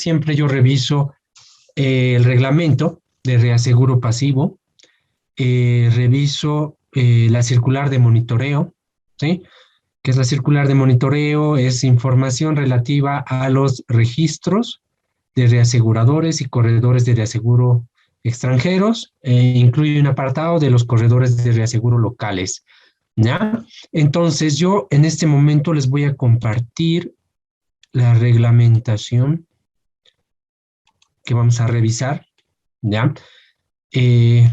siempre yo reviso el reglamento de reaseguro pasivo, reviso la circular de monitoreo, ¿sí? ¿Qué es la circular de monitoreo? Es información relativa a los registros de reaseguradores y corredores de reaseguro extranjeros, incluye un apartado de los corredores de reaseguro locales, ¿ya? Entonces yo en este momento les voy a compartir la reglamentación que vamos a revisar, ¿ya?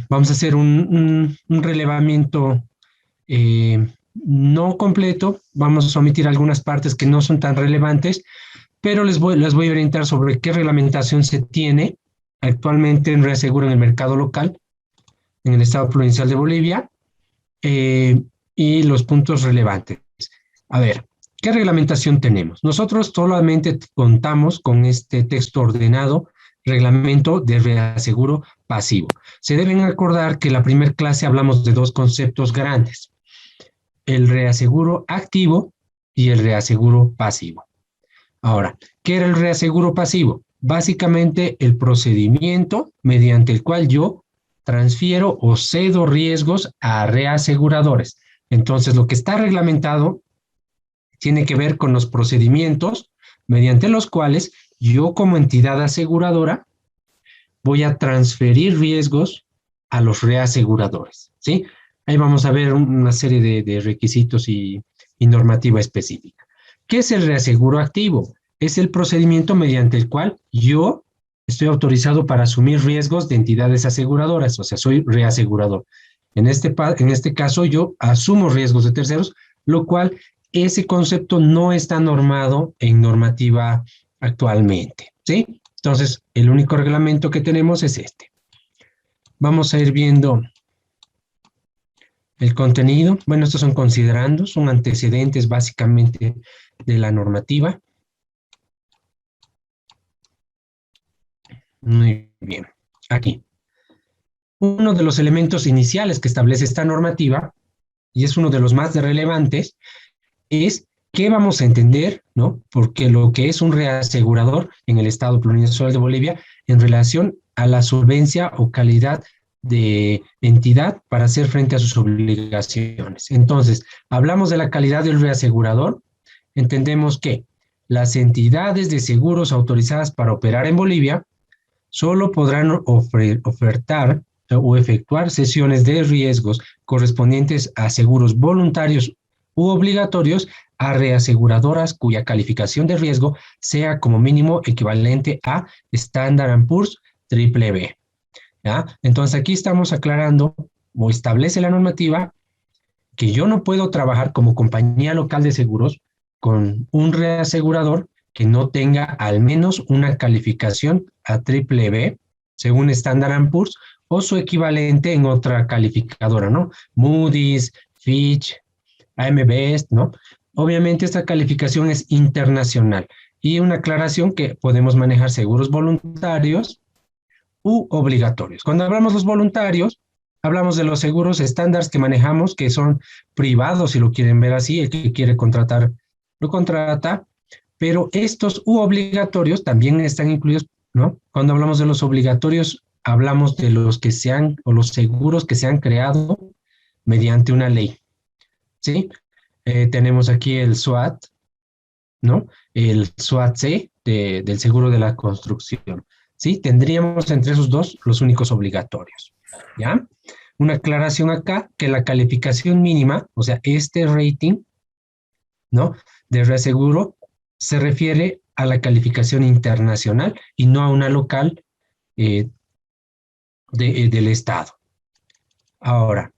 Vamos a hacer un relevamiento no completo, vamos a omitir algunas partes que no son tan relevantes, pero les voy a orientar sobre qué reglamentación se tiene actualmente en reaseguro en el mercado local, en el Estado Provincial de Bolivia, y los puntos relevantes. A ver, ¿qué reglamentación tenemos? Nosotros solamente contamos con este texto ordenado, reglamento de reaseguro pasivo. Se deben acordar que en la primera clase hablamos de dos conceptos grandes, el reaseguro activo y el reaseguro pasivo. Ahora, ¿qué era el reaseguro pasivo? Básicamente el procedimiento mediante el cual yo transfiero o cedo riesgos a reaseguradores. Entonces, lo que está reglamentado tiene que ver con los procedimientos mediante los cuales yo como entidad aseguradora voy a transferir riesgos a los reaseguradores, ¿sí? Ahí vamos a ver una serie de requisitos y normativa específica. ¿Qué es el reaseguro activo? Es el procedimiento mediante el cual yo estoy autorizado para asumir riesgos de entidades aseguradoras, o sea, soy reasegurador. En este caso, yo asumo riesgos de terceros, lo cual ese concepto no está normado en normativa actualmente, ¿sí? Entonces, el único reglamento que tenemos es este. Vamos a ir viendo el contenido. Bueno, estos son considerandos, son antecedentes básicamente de la normativa. Muy bien, aquí. Uno de los elementos iniciales que establece esta normativa, y es uno de los más relevantes, es qué vamos a entender, ¿no? Porque lo que es un reasegurador en el Estado Plurinacional de Bolivia en relación a la solvencia o calidad de entidad para hacer frente a sus obligaciones. Entonces, hablamos de la calidad del reasegurador, entendemos que las entidades de seguros autorizadas para operar en Bolivia solo podrán ofertar o efectuar sesiones de riesgos correspondientes a seguros voluntarios u obligatorios a reaseguradoras cuya calificación de riesgo sea como mínimo equivalente a Standard & Poor's BBB. ¿Ya? Entonces aquí estamos aclarando o establece la normativa que yo no puedo trabajar como compañía local de seguros con un reasegurador que no tenga al menos una calificación a BBB según Standard & Poor's o su equivalente en otra calificadora, ¿no? Moody's, Fitch, AM Best, ¿no? Obviamente esta calificación es internacional y una aclaración que podemos manejar seguros voluntarios u obligatorios. Cuando hablamos de los voluntarios, hablamos de los seguros estándares que manejamos, que son privados, si lo quieren ver así, el que quiere contratar, lo contrata, pero estos u obligatorios también están incluidos, ¿no? Cuando hablamos de los obligatorios, hablamos de los que se han, o los seguros que se han creado mediante una ley, ¿sí? Tenemos aquí el SWAT, ¿no? El SWAT-C del seguro de la construcción, ¿sí? Tendríamos entre esos dos los únicos obligatorios, ¿ya? Una aclaración acá, que la calificación mínima, o sea, este rating, ¿no? De reaseguro se refiere a la calificación internacional y no a una local del Estado. Ahora,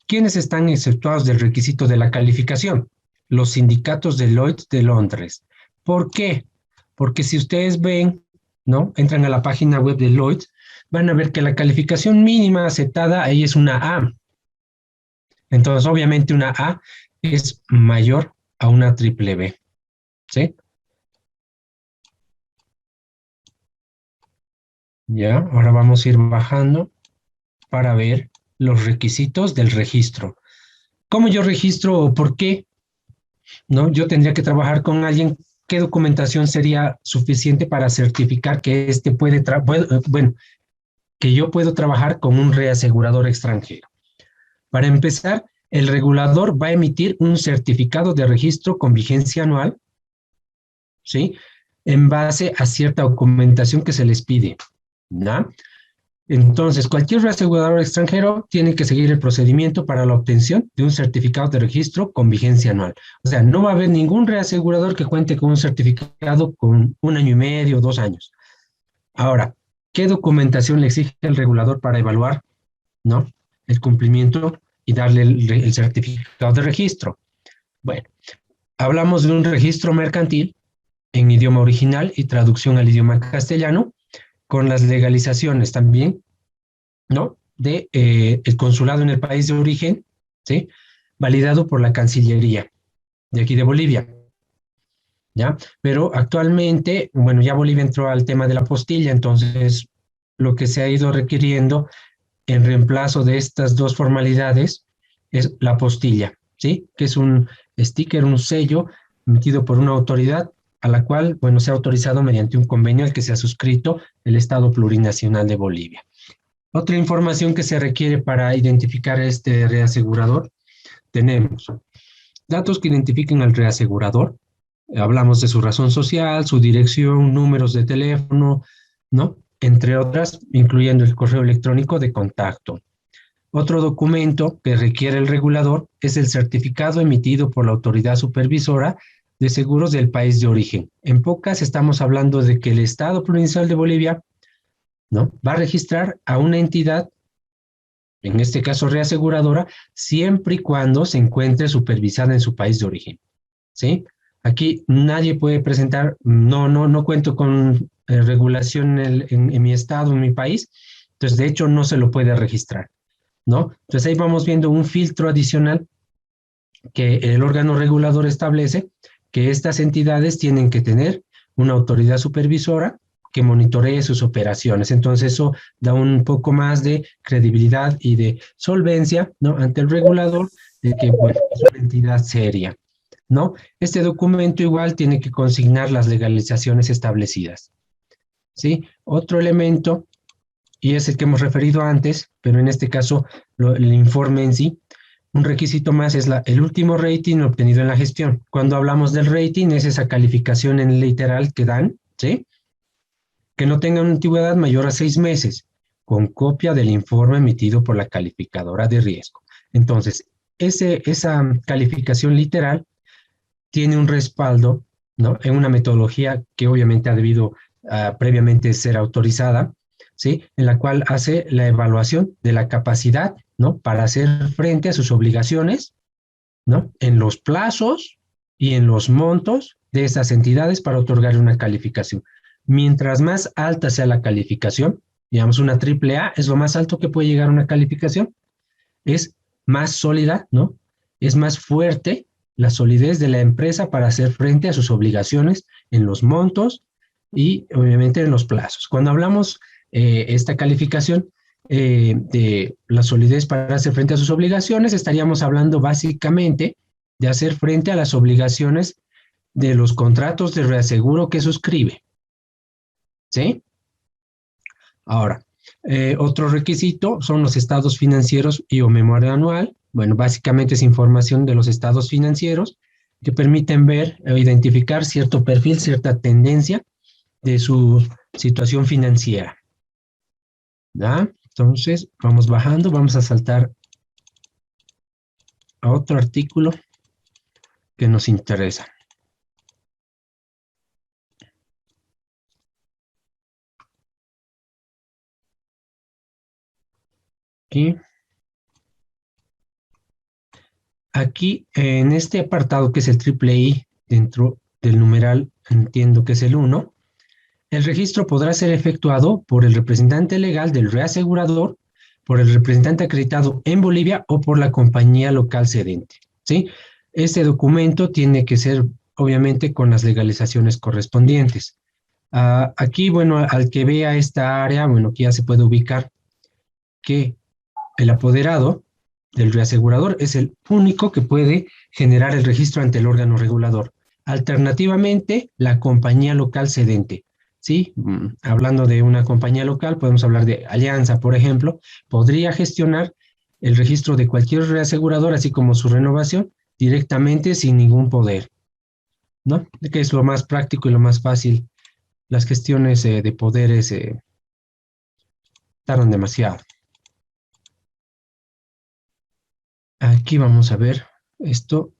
¿quiénes están exceptuados del requisito de la calificación? Los sindicatos de Lloyd's de Londres. ¿Por qué? Porque si ustedes ven, ¿no? Entran a la página web de Lloyd's, van a ver que la calificación mínima aceptada ahí es una A. Entonces, obviamente, una A es mayor a una BBB, ¿sí? Ya, ahora vamos a ir bajando para ver los requisitos del registro. ¿Cómo yo registro o por qué? ¿No? Yo tendría que trabajar con alguien ¿qué documentación sería suficiente para certificar que bueno, que yo puedo trabajar con un reasegurador extranjero? Para empezar, el regulador va a emitir un certificado de registro con vigencia anual, ¿sí? En base a cierta documentación que se les pide, ¿no? Entonces, cualquier reasegurador extranjero tiene que seguir el procedimiento para la obtención de un certificado de registro con vigencia anual. O sea, no va a haber ningún reasegurador que cuente con un certificado con 1 año y medio, 2 años. Ahora, ¿qué documentación le exige el regulador para evaluar, ¿no?, el cumplimiento y darle el certificado de registro? Bueno, hablamos de un registro mercantil en idioma original y traducción al idioma castellano, con las legalizaciones también, ¿no?, de el consulado en el país de origen, ¿sí?, validado por la Cancillería de aquí de Bolivia, ¿ya? Pero actualmente, bueno, ya Bolivia entró al tema de la apostilla, entonces lo que se ha ido requiriendo en reemplazo de estas dos formalidades es la apostilla, ¿sí?, que es un sticker, un sello emitido por una autoridad a la cual, bueno, se ha autorizado mediante un convenio al que se ha suscrito el Estado Plurinacional de Bolivia. Otra información que se requiere para identificar a este reasegurador, tenemos datos que identifiquen al reasegurador. Hablamos de su razón social, su dirección, números de teléfono, ¿no?, entre otras, incluyendo el correo electrónico de contacto. Otro documento que requiere el regulador es el certificado emitido por la autoridad supervisora de seguros del país de origen. En pocas, estamos hablando de que el Estado Plurinacional de Bolivia, ¿no?, va a registrar a una entidad, en este caso reaseguradora, siempre y cuando se encuentre supervisada en su país de origen, ¿sí? Aquí nadie puede presentar, no cuento con regulación en mi estado, en mi país, entonces de hecho no se lo puede registrar, ¿no? Entonces ahí vamos viendo un filtro adicional que el órgano regulador establece, que estas entidades tienen que tener una autoridad supervisora que monitoree sus operaciones. Entonces eso da un poco más de credibilidad y de solvencia, ¿no?, ante el regulador, de que, bueno, es una entidad seria, ¿no? Este documento igual tiene que consignar las legalizaciones establecidas, ¿sí? Otro elemento, y es el que hemos referido antes, pero en este caso el informe en sí, un requisito más es el último rating obtenido en la gestión. Cuando hablamos del rating, es esa calificación en literal que dan, ¿sí?, que no tenga una antigüedad mayor a 6 meses, con copia del informe emitido por la calificadora de riesgo. Entonces, esa calificación literal tiene un respaldo, ¿no?, en una metodología que obviamente ha debido previamente ser autorizada, ¿sí?, en la cual hace la evaluación de la capacidad, ¿no?, para hacer frente a sus obligaciones, ¿no?, en los plazos y en los montos de esas entidades para otorgar una calificación. Mientras más alta sea la calificación, digamos una AAA es lo más alto que puede llegar una calificación, es más sólida, ¿no?, es más fuerte la solidez de la empresa para hacer frente a sus obligaciones en los montos y obviamente en los plazos. Cuando hablamos esta calificación de la solidez para hacer frente a sus obligaciones, estaríamos hablando básicamente de hacer frente a las obligaciones de los contratos de reaseguro que suscribe, ¿sí? Ahora, otro requisito son los estados financieros y o memoria anual. Bueno, básicamente es información de los estados financieros que permiten ver o identificar cierto perfil, cierta tendencia de su situación financiera, ¿ya? Entonces, vamos bajando, vamos a saltar a otro artículo que nos interesa. Aquí, en este apartado que es el triple I, dentro del numeral, entiendo que es el 1, el registro podrá ser efectuado por el representante legal del reasegurador, por el representante acreditado en Bolivia o por la compañía local cedente, ¿sí? Este documento tiene que ser, obviamente, con las legalizaciones correspondientes. Aquí, bueno, al que vea esta área, bueno, aquí ya se puede ubicar que el apoderado del reasegurador es el único que puede generar el registro ante el órgano regulador. Alternativamente, la compañía local cedente. ¿Sí? Hablando de una compañía local, podemos hablar de Alianza, por ejemplo, podría gestionar el registro de cualquier reasegurador, así como su renovación, directamente sin ningún poder, ¿no? Que es lo más práctico y lo más fácil. Las gestiones de poderes tardan demasiado. Aquí vamos a ver esto.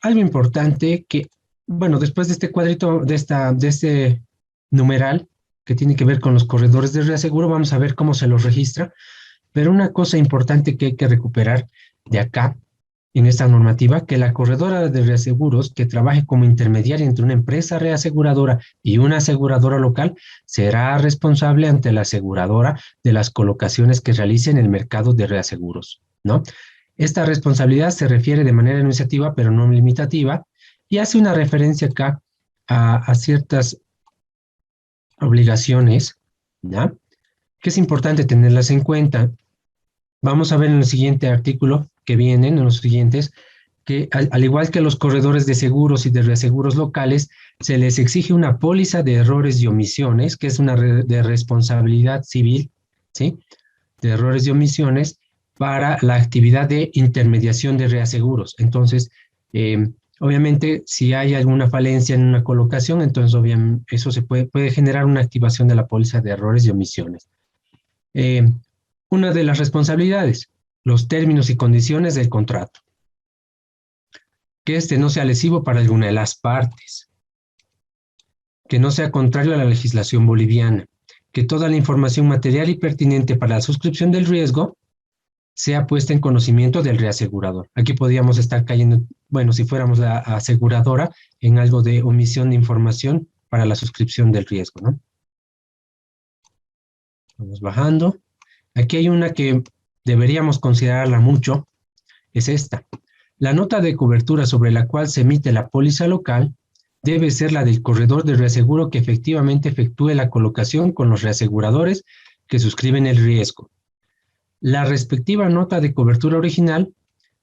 Algo importante que, bueno, después de este cuadrito, de este numeral que tiene que ver con los corredores de reaseguro, vamos a ver cómo se los registra. Pero una cosa importante que hay que recuperar de acá, en esta normativa, que la corredora de reaseguros que trabaje como intermediaria entre una empresa reaseguradora y una aseguradora local será responsable ante la aseguradora de las colocaciones que realice en el mercado de reaseguros, ¿no? Esta responsabilidad se refiere de manera enunciativa, pero no limitativa, y hace una referencia acá a ciertas obligaciones, ¿ya? Que es importante tenerlas en cuenta. Vamos a ver en el siguiente artículo que vienen, en los siguientes, que al igual que los corredores de seguros y de reaseguros locales, se les exige una póliza de errores y omisiones, que es una de responsabilidad civil, ¿sí? De errores y omisiones para la actividad de intermediación de reaseguros. Entonces, obviamente, si hay alguna falencia en una colocación, entonces obviamente eso se puede generar una activación de la póliza de errores y omisiones. Eh, una de las responsabilidades, los términos y condiciones del contrato. Que este no sea lesivo para alguna de las partes. Que no sea contrario a la legislación boliviana. Que toda la información material y pertinente para la suscripción del riesgo sea puesta en conocimiento del reasegurador. Aquí podríamos estar cayendo, bueno, si fuéramos la aseguradora, en algo de omisión de información para la suscripción del riesgo, ¿no? Vamos bajando. Aquí hay una que deberíamos considerarla mucho, es esta. La nota de cobertura sobre la cual se emite la póliza local debe ser la del corredor de reaseguro que efectivamente efectúe la colocación con los reaseguradores que suscriben el riesgo. La respectiva nota de cobertura original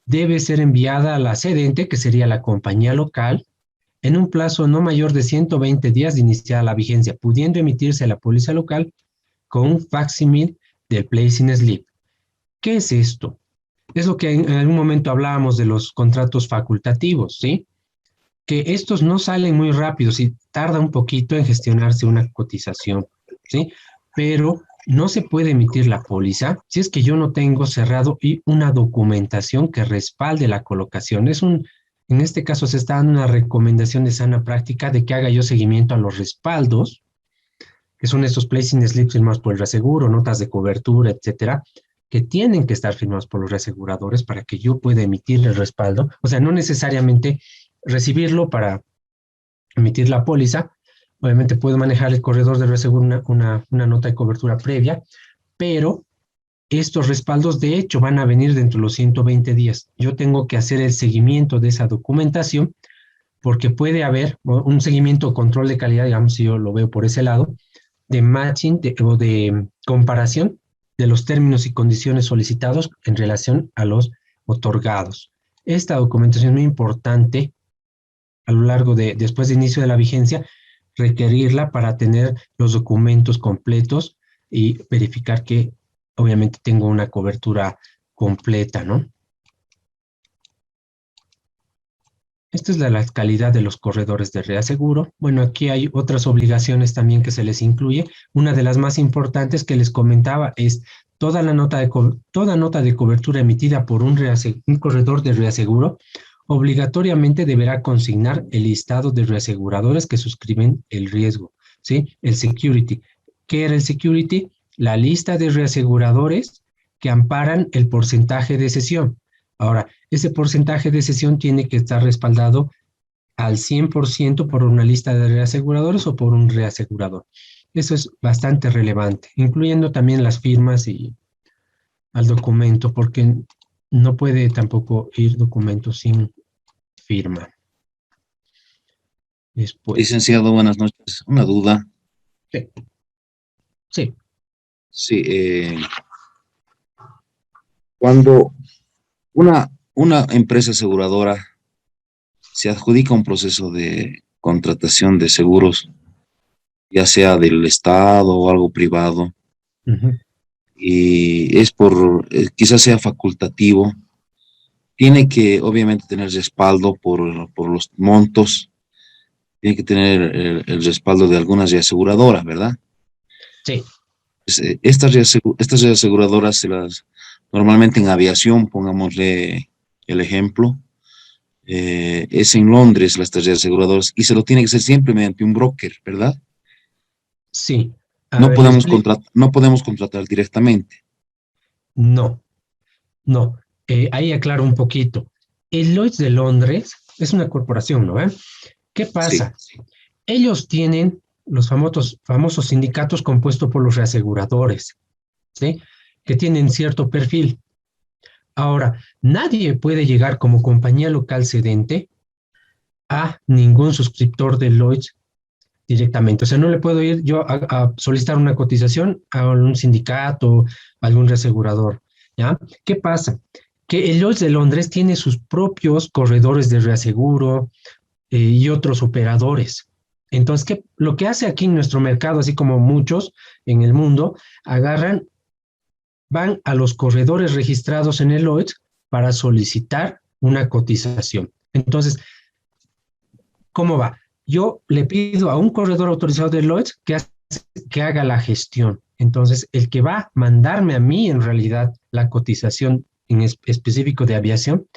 debe ser enviada a la cedente, que sería la compañía local, en un plazo no mayor de 120 días de iniciar la vigencia, pudiendo emitirse la póliza local con un facsimil del placing slip. ¿Qué es esto? Es lo que en algún momento hablábamos de los contratos facultativos, ¿sí? Que estos no salen muy rápidos y tarda un poquito en gestionarse una cotización, ¿sí? Pero no se puede emitir la póliza si es que yo no tengo cerrado y una documentación que respalde la colocación. En este caso se está dando una recomendación de sana práctica de que haga yo seguimiento a los respaldos, que son estos placing slips firmados por el reaseguro, notas de cobertura, etcétera, que tienen que estar firmados por los reaseguradores para que yo pueda emitir el respaldo. O sea, no necesariamente recibirlo para emitir la póliza. Obviamente puedo manejar el corredor de reaseguro una nota de cobertura previa, pero estos respaldos de hecho van a venir dentro de los 120 días. Yo tengo que hacer el seguimiento de esa documentación porque puede haber un seguimiento o control de calidad, digamos, si yo lo veo por ese lado, de matching o de comparación de los términos y condiciones solicitados en relación a los otorgados. Esta documentación es muy importante a lo largo después de inicio de la vigencia, requerirla para tener los documentos completos y verificar que obviamente tengo una cobertura completa, ¿no? Esta es la calidad de los corredores de reaseguro. Bueno, aquí hay otras obligaciones también que se les incluye. Una de las más importantes que les comentaba es toda nota de cobertura emitida por un corredor de reaseguro obligatoriamente deberá consignar el listado de reaseguradores que suscriben el riesgo, ¿sí? El security. ¿Qué era el security? La lista de reaseguradores que amparan el porcentaje de cesión. Ahora, ese porcentaje de cesión tiene que estar respaldado al 100% por una lista de reaseguradores o por un reasegurador. Eso es bastante relevante, incluyendo también las firmas y al documento, porque no puede tampoco ir documento sin firma. Después. Licenciado, buenas noches. Una duda. Sí, sí. Sí, cuando una empresa aseguradora se adjudica un proceso de contratación de seguros, ya sea del Estado o algo privado, Ujú. y es quizás sea facultativo, tiene que obviamente tener respaldo por los montos, tiene que tener el respaldo de algunas reaseguradoras, ¿verdad? Sí, Estas reaseguradoras normalmente en aviación, pongámosle el ejemplo, es en Londres las reaseguradoras y se lo tiene que hacer siempre mediante un broker, ¿verdad? sí. A ver, No podemos contratar directamente. no, no. Ahí aclaro un poquito. El Lloyds de Londres es una corporación, ¿no? ¿Qué Sí, pasa? Ellos tienen los famosos sindicatos compuestos por los reaseguradores, ¿sí? Que tienen cierto perfil. Ahora, nadie puede llegar como compañía local cedente a ningún suscriptor de Lloyds directamente. O sea, no le puedo ir yo a solicitar una cotización a un sindicato, a algún reasegurador, ¿ya? ¿Qué pasa? Que el Lloyds de Londres tiene sus propios corredores de reaseguro y otros operadores. Entonces, lo que hace aquí en nuestro mercado, así como muchos en el mundo, agarran, van a los corredores registrados en el Lloyds para solicitar una cotización. Entonces, ¿cómo va? Yo le pido a un corredor autorizado de Lloyds que haga la gestión. Entonces, el que va a mandarme a mí en realidad la cotización en específico de aviación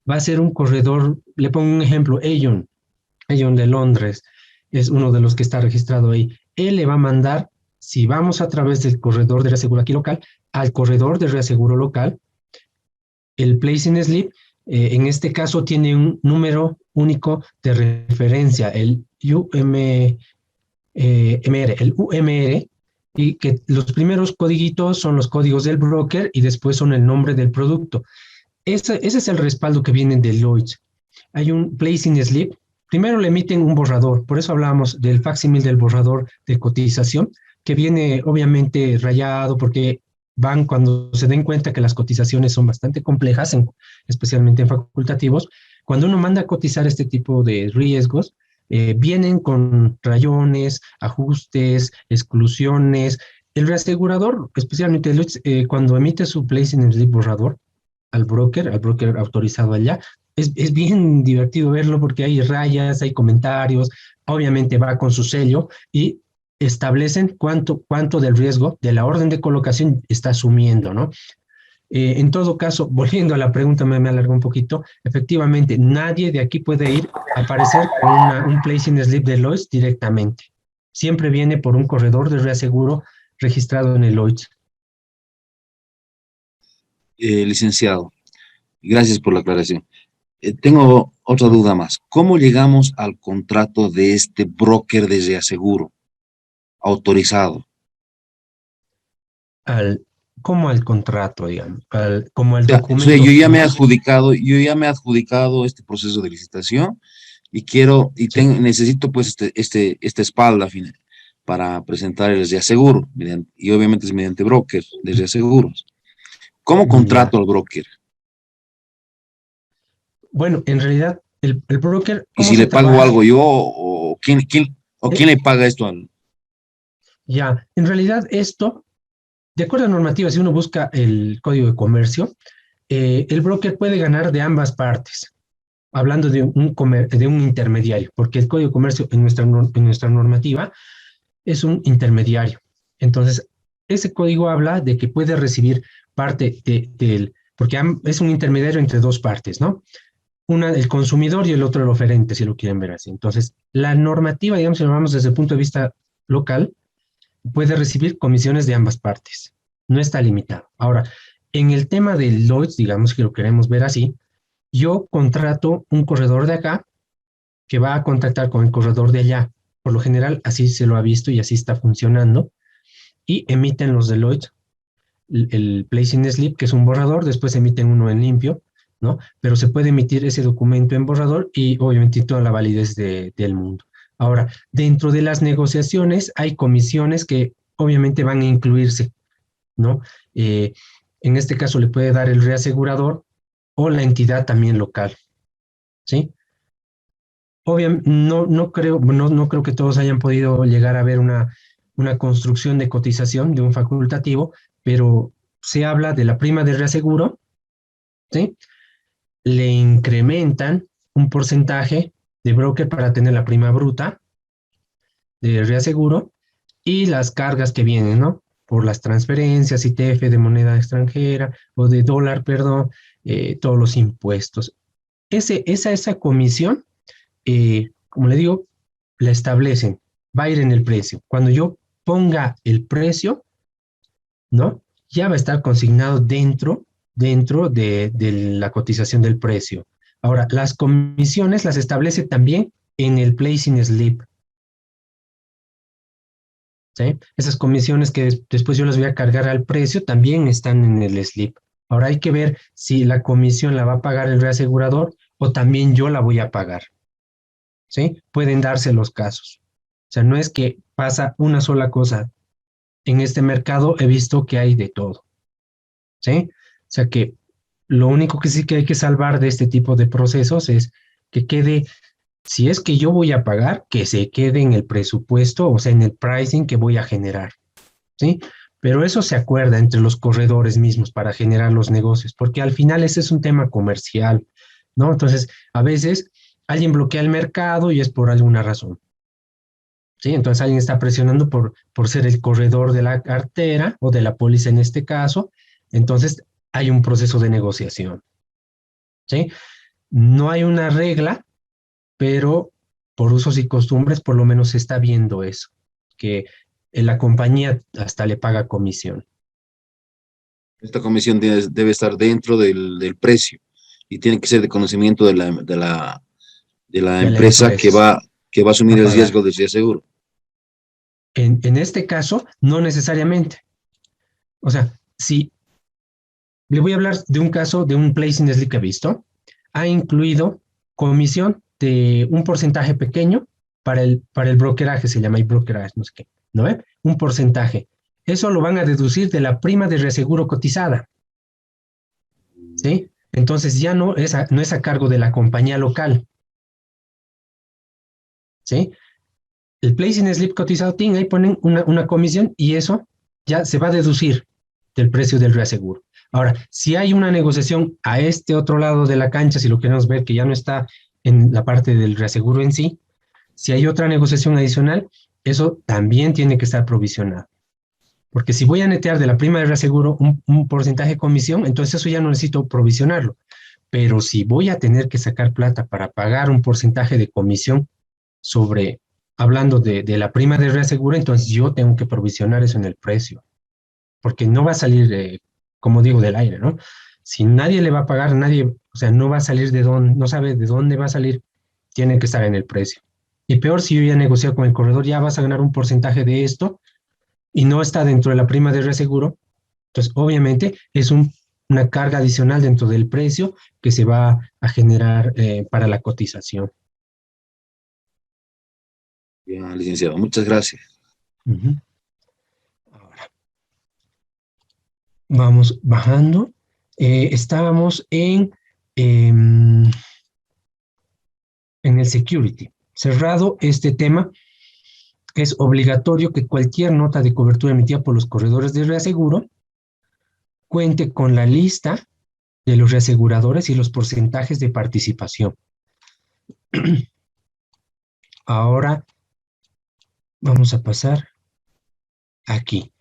va a ser un corredor, le pongo un ejemplo, Aon de Londres es uno de los que está registrado ahí. Él le va a mandar, si vamos a través del corredor de reaseguro aquí local, al corredor de reaseguro local, el placing slip, en este caso tiene un número único de referencia, el el UMR, y que los primeros codiguitos son los códigos del broker y después son el nombre del producto. Ese es el respaldo que viene de Lloyds. Hay un placing slip. Primero le emiten un borrador, por eso hablábamos del facsimil del borrador de cotización, que viene obviamente rayado porque van cuando se den cuenta que las cotizaciones son bastante complejas, especialmente en facultativos, cuando uno manda a cotizar este tipo de riesgos, vienen con rayones, ajustes, exclusiones. El reasegurador, especialmente cuando emite su placing slip borrador, al broker autorizado allá. Es bien divertido verlo porque hay rayas, hay comentarios, obviamente va con su sello y establecen cuánto del riesgo de la orden de colocación está asumiendo, ¿no? En todo caso, volviendo a la pregunta, me alargo un poquito, efectivamente, nadie de aquí puede ir a aparecer con un placing slip de Lloyds directamente. Siempre viene por un corredor de reaseguro registrado en el Lloyds. licenciado, gracias por la aclaración. Tengo otra duda más. ¿Cómo llegamos al contrato de este broker de reaseguro autorizado? al, Como al contrato, digamos, como al O sea, documento final. yo ya me he adjudicado este proceso de licitación y Sí. necesito pues esta espalda para presentar el reaseguro, y obviamente es mediante broker de reaseguros. ¿Cómo Ya. contrato al broker? Bueno, en realidad, el broker, Y ¿cómo si se le pago trabaja? algo yo, o quién Eh, le paga esto al... ya, en realidad esto, de acuerdo a normativa, si uno busca el código de comercio, el broker puede ganar de ambas partes, hablando de un intermediario, porque el código de comercio en nuestra normativa es un intermediario. Entonces, ese código habla de que puede recibir parte del, porque es un intermediario entre dos partes, ¿no? Una el consumidor y el otro el oferente, si lo quieren ver así. Entonces, la normativa, digamos, si lo vamos desde el punto de vista local, puede recibir comisiones de ambas partes. No está limitado. Ahora, en el tema de Lloyds, digamos que lo queremos ver así, yo contrato un corredor de acá que va a contactar con el corredor de allá. Por lo general, así se lo ha visto y así está funcionando. Y emiten los Deloitte el placing slip, que es un borrador, después emiten uno en limpio, ¿no? Pero se puede emitir ese documento en borrador y obviamente toda la validez del mundo. Ahora, dentro de las negociaciones hay comisiones que obviamente van a incluirse, ¿no? Eh, en este caso le puede dar el reasegurador o la entidad también local, ¿sí? Obviamente, no creo que todos hayan podido llegar a ver una construcción de cotización de un facultativo, pero se habla de la prima de reaseguro, ¿sí? Le incrementan un porcentaje de broker para tener la prima bruta de reaseguro y las cargas que vienen, ¿no? Por las transferencias, ITF de moneda extranjera o de dólar, perdón, todos los impuestos. Esa comisión, como le digo, la establecen, va a ir en el precio. Cuando yo ponga el precio, ¿no? Ya va a estar consignado dentro de la cotización del precio. Ahora, las comisiones las establece también en el placing slip, ¿sí? Esas comisiones que después yo las voy a cargar al precio también están en el slip. Ahora hay que ver si la comisión la va a pagar el reasegurador o también yo la voy a pagar, ¿sí? Pueden darse los casos. O sea, no es que pasa una sola cosa. En este mercado he visto que hay de todo, ¿sí? O sea que lo único que sí que hay que salvar de este tipo de procesos es que quede, si es que yo voy a pagar, que se quede en el presupuesto, o sea, en el pricing que voy a generar, ¿sí? Pero eso se acuerda entre los corredores mismos para generar los negocios, porque al final ese es un tema comercial, ¿no? Entonces, a veces alguien bloquea el mercado y es por alguna razón, ¿sí? Entonces alguien está presionando por ser el corredor de la cartera o de la póliza en este caso, entonces hay un proceso de negociación, ¿sí? No hay una regla, pero por usos y costumbres por lo menos se está viendo eso, que la compañía hasta le paga comisión. Esta comisión debe estar dentro del precio y tiene que ser de conocimiento de la De la empresa empresa que va a asumir a el pagar. riesgo del seguro. En este caso, no necesariamente. O sea, si le voy a hablar de un caso de un placing slip que he visto, ha incluido comisión de un porcentaje pequeño para el brokeraje, se llama brokeraje, no sé qué, ¿no ve? Un porcentaje. Eso lo van a deducir de la prima de reaseguro cotizada, ¿sí? Entonces ya no es a cargo de la compañía local, ¿sí? El placing slip cotizado tiene, ahí ponen una comisión y eso ya se va a deducir del precio del reaseguro. Ahora, si hay una negociación a este otro lado de la cancha, si lo queremos ver que ya no está en la parte del reaseguro en sí, si hay otra negociación adicional, eso también tiene que estar provisionado. Porque si voy a netear de la prima de reaseguro un porcentaje de comisión, entonces eso ya no necesito provisionarlo. Pero si voy a tener que sacar plata para pagar un porcentaje de comisión sobre, hablando de la prima de reaseguro, entonces yo tengo que provisionar eso en el precio, porque no va a salir, como digo, del aire, ¿no? Si nadie le va a pagar, nadie, o sea, no va a salir de dónde, no sabe de dónde va a salir, tiene que estar en el precio. Y peor si yo ya negocio con el corredor, ya vas a ganar un porcentaje de esto y no está dentro de la prima de reaseguro, entonces obviamente es una carga adicional dentro del precio que se va a generar para la cotización. Bien, licenciado, muchas gracias. Uh-huh. Ahora, vamos bajando. Estábamos en el security. Cerrado este tema, es obligatorio que cualquier nota de cobertura emitida por los corredores de reaseguro cuente con la lista de los reaseguradores y los porcentajes de participación. Ahora vamos a pasar aquí.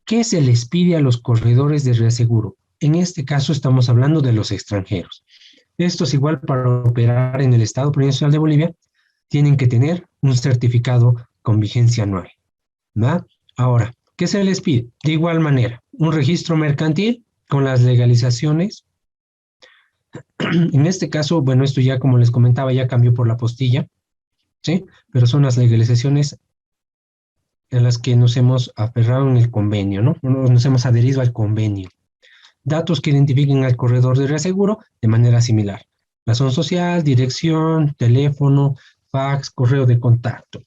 ¿Qué se les pide a los corredores de reaseguro? En este caso estamos hablando de los extranjeros. Estos igual para operar en el Estado Plurinacional de Bolivia tienen que tener un certificado con vigencia anual, ¿va? Ahora, ¿qué se les pide? De igual manera, un registro mercantil con las legalizaciones. En este caso, bueno, esto ya como les comentaba, ya cambió por la postilla, ¿sí? Pero son las legalizaciones en las que nos hemos aferrado en el convenio, ¿no? Nos hemos adherido al convenio. Datos que identifiquen al corredor de reaseguro de manera similar. Razón social, dirección, teléfono, fax, correo de contacto.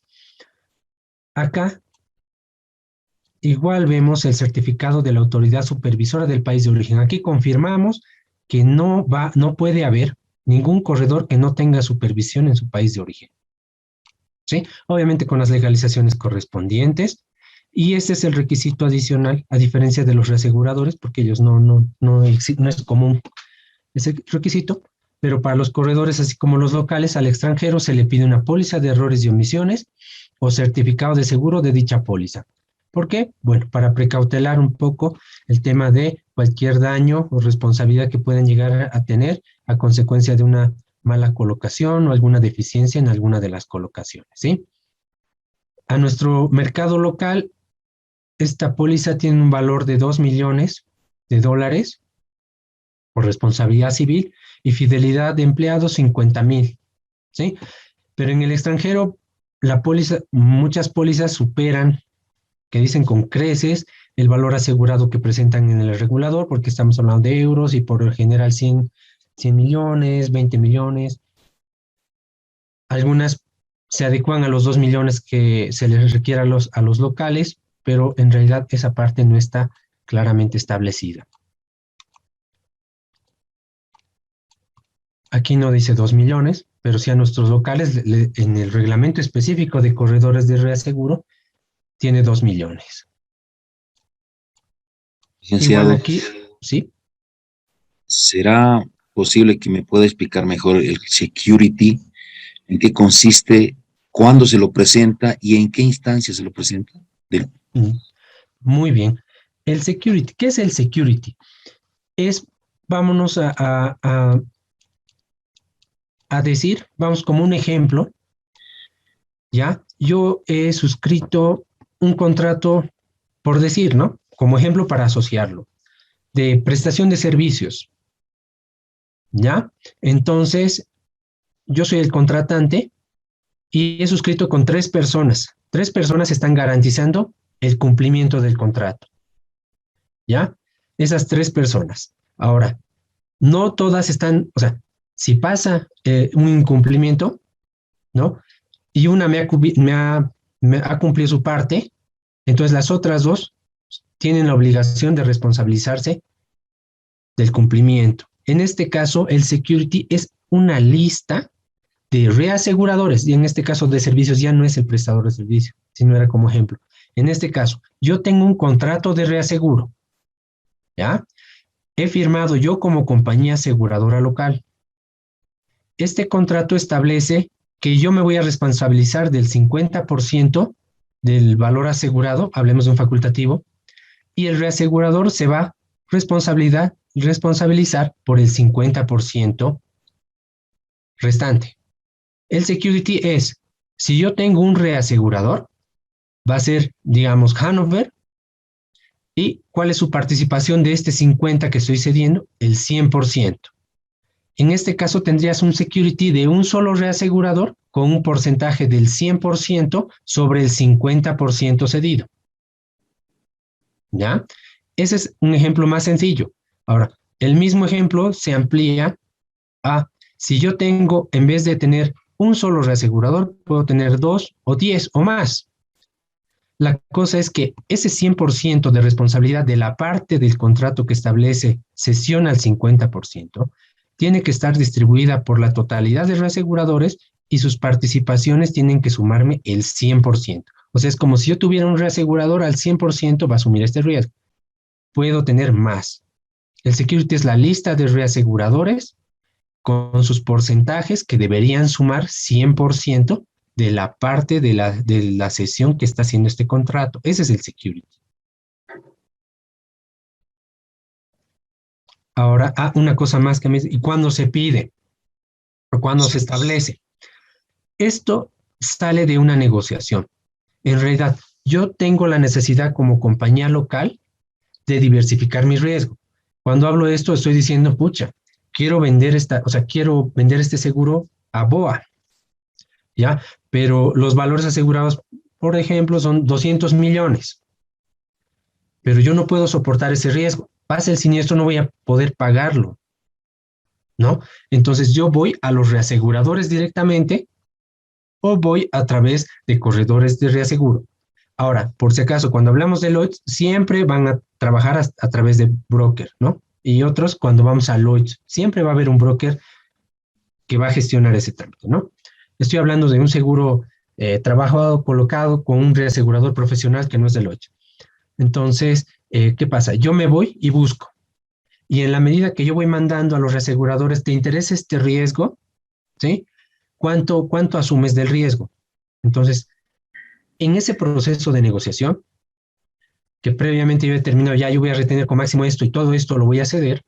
Acá igual vemos el certificado de la autoridad supervisora del país de origen. Aquí confirmamos que no puede haber ningún corredor que no tenga supervisión en su país de origen. ¿Sí? Obviamente con las legalizaciones correspondientes, y ese es el requisito adicional, a diferencia de los reaseguradores, porque ellos no es común ese requisito, pero para los corredores, así como los locales, al extranjero se le pide una póliza de errores y omisiones o certificado de seguro de dicha póliza. ¿Por qué? Bueno, para precautelar un poco el tema de cualquier daño o responsabilidad que puedan llegar a tener a consecuencia de una mala colocación o alguna deficiencia en alguna de las colocaciones, ¿sí? A nuestro mercado local, esta póliza tiene un valor de 2 millones de dólares por responsabilidad civil y fidelidad de empleados 50,000, ¿sí? Pero en el extranjero, muchas pólizas superan, que dicen con creces, el valor asegurado que presentan en el regulador, porque estamos hablando de euros y por lo general 100 millones, 20 millones. Algunas se adecuan a los 2 millones que se les requiere a los locales, pero en realidad esa parte no está claramente establecida. Aquí no dice 2 millones, pero sí a nuestros locales, en el reglamento específico de corredores de reaseguro, tiene 2 millones. Igual Licenciado, aquí, sí. ¿será posible que me pueda explicar mejor el security, en qué consiste, cuándo se lo presenta y en qué instancia se lo presenta? Mm, Muy bien. El security, ¿qué es el security? Es, vámonos a decir, vamos como un ejemplo, ¿ya? Yo he suscrito un contrato, por decir, ¿no? Como ejemplo para asociarlo, de prestación de servicios, ¿ya? Entonces, yo soy el contratante y he suscrito con 3 personas. 3 personas están garantizando el cumplimiento del contrato, ¿ya? Esas 3 personas. Ahora, no todas están, o sea, si pasa un incumplimiento, ¿no? Y una me ha cumplido su parte, entonces las otras 2 tienen la obligación de responsabilizarse del cumplimiento. En este caso, el security es una lista de reaseguradores, y en este caso de servicios ya no es el prestador de servicio, sino era como ejemplo. En este caso, yo tengo un contrato de reaseguro, ¿ya? He firmado yo como compañía aseguradora local. Este contrato establece que yo me voy a responsabilizar del 50% del valor asegurado, hablemos de un facultativo, y el reasegurador se va a responsabilizar por el 50% restante. El security es, si yo tengo un reasegurador, va a ser, digamos, Hanover, y ¿cuál es su participación de este 50 que estoy cediendo? El 100%. En este caso tendrías un security de un solo reasegurador con un porcentaje del 100% sobre el 50% cedido. ¿Ya? Ese es un ejemplo más sencillo. Ahora, el mismo ejemplo se amplía a si yo tengo, en vez de tener un solo reasegurador, puedo tener 2 o 10 o más. La cosa es que ese 100% de responsabilidad de la parte del contrato que establece cesión al 50%, tiene que estar distribuida por la totalidad de reaseguradores y sus participaciones tienen que sumarme el 100%. O sea, es como si yo tuviera un reasegurador al 100% va a asumir este riesgo. Puedo tener más. El security es la lista de reaseguradores con sus porcentajes que deberían sumar 100% de la parte de la sesión que está haciendo este contrato. Ese es el security. Ahora, una cosa más que ¿y cuándo se pide? ¿O cuándo se establece? Esto sale de una negociación. En realidad, yo tengo la necesidad como compañía local de diversificar mi riesgo. Cuando hablo de esto, estoy diciendo, pucha, quiero vender este seguro a BOA, ¿ya? Pero los valores asegurados, por ejemplo, son 200 millones. Pero yo no puedo soportar ese riesgo. Pasa el siniestro, no voy a poder pagarlo, ¿no? Entonces yo voy a los reaseguradores directamente o voy a través de corredores de reaseguro. Ahora, por si acaso, cuando hablamos de Lloyds, siempre van a trabajar a través de broker, ¿no? Y otros, cuando vamos a Lloyds, siempre va a haber un broker que va a gestionar ese trámite, ¿no? Estoy hablando de un seguro trabajado, colocado con un reasegurador profesional que no es Deloitte. Entonces, ¿qué pasa? Yo me voy y busco. Y en la medida que yo voy mandando a los reaseguradores, ¿te interesa este riesgo? ¿Sí? ¿Cuánto asumes del riesgo? Entonces, en ese proceso de negociación, que previamente yo he determinado, ya yo voy a retener con máximo esto y todo esto lo voy a ceder,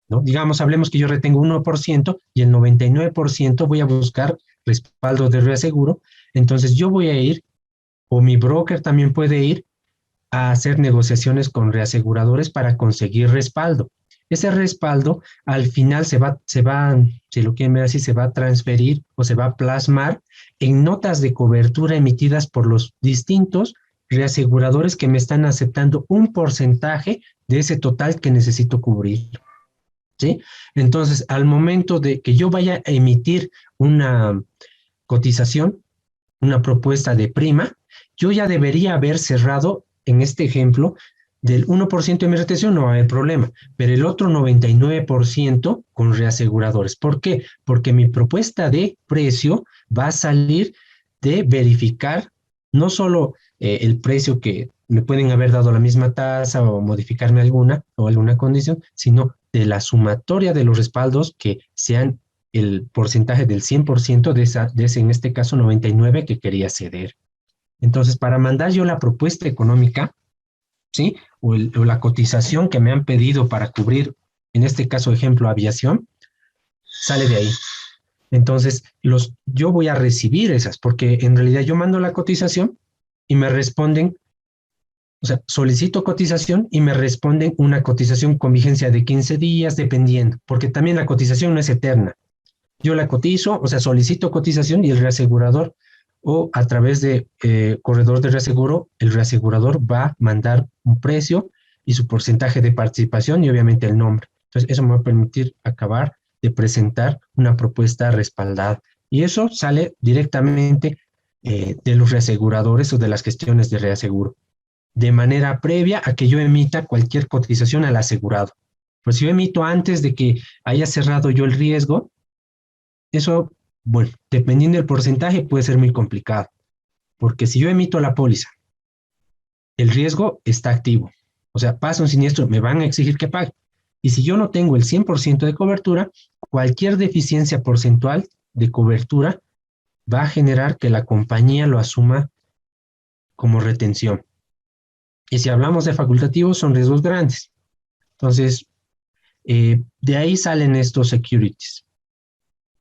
¿no? Digamos, hablemos que yo retengo 1% y el 99% voy a buscar respaldo de reaseguro, entonces yo voy a ir, o mi broker también puede ir, a hacer negociaciones con reaseguradores para conseguir respaldo. Ese respaldo al final si lo quieren ver así, se va a transferir o se va a plasmar en notas de cobertura emitidas por los distintos reaseguradores que me están aceptando un porcentaje de ese total que necesito cubrir. ¿Sí? Entonces, al momento de que yo vaya a emitir una cotización, una propuesta de prima, yo ya debería haber cerrado, en este ejemplo, del 1% de mi retención no va a haber problema, pero el otro 99% con reaseguradores. ¿Por qué? Porque mi propuesta de precio va a salir de verificar no solo el precio que me pueden haber dado la misma tasa o modificarme alguna o alguna condición, sino de la sumatoria de los respaldos que sean el porcentaje del 100% de ese, en este caso, 99 que quería ceder. Entonces, para mandar yo la propuesta económica, ¿sí? O la cotización que me han pedido para cubrir, en este caso, ejemplo, aviación, sale de ahí. Entonces, yo voy a recibir esas, porque en realidad yo mando la cotización y me responden, o sea, solicito cotización y me responden una cotización con vigencia de 15 días, dependiendo, porque también la cotización no es eterna. Yo la cotizo, o sea, solicito cotización y el reasegurador o a través de corredor de reaseguro, el reasegurador va a mandar un precio y su porcentaje de participación y obviamente el nombre. Entonces, eso me va a permitir acabar de presentar una propuesta respaldada. Y eso sale directamente de los reaseguradores o de las gestiones de reaseguro, de manera previa a que yo emita cualquier cotización al asegurado. Pues si yo emito antes de que haya cerrado yo el riesgo, eso, bueno, dependiendo del porcentaje puede ser muy complicado, porque si yo emito la póliza, el riesgo está activo. O sea, pasa un siniestro, me van a exigir que pague. Y si yo no tengo el 100% de cobertura, cualquier deficiencia porcentual de cobertura va a generar que la compañía lo asuma como retención. Y si hablamos de facultativos, son riesgos grandes. Entonces, de ahí salen estos securities,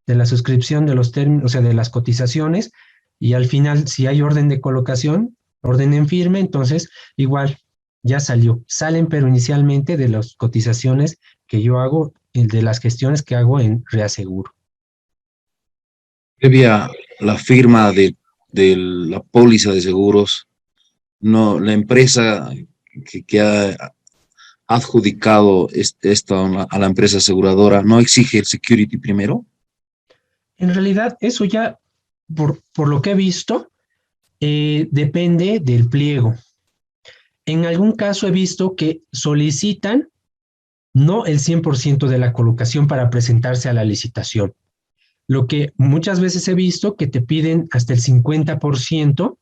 de la suscripción de los términos, o sea, de las cotizaciones, y al final, si hay orden de colocación, orden en firme, entonces igual ya salen, pero inicialmente de las cotizaciones que yo hago, de las gestiones que hago en reaseguro. Previa la firma de la póliza de seguros, no, la empresa que ha adjudicado esto a la empresa aseguradora no exige el security primero. En realidad, eso ya, por lo que he visto, depende del pliego. En algún caso he visto que solicitan no el 100% de la colocación para presentarse a la licitación. Lo que muchas veces he visto que te piden hasta el 50%,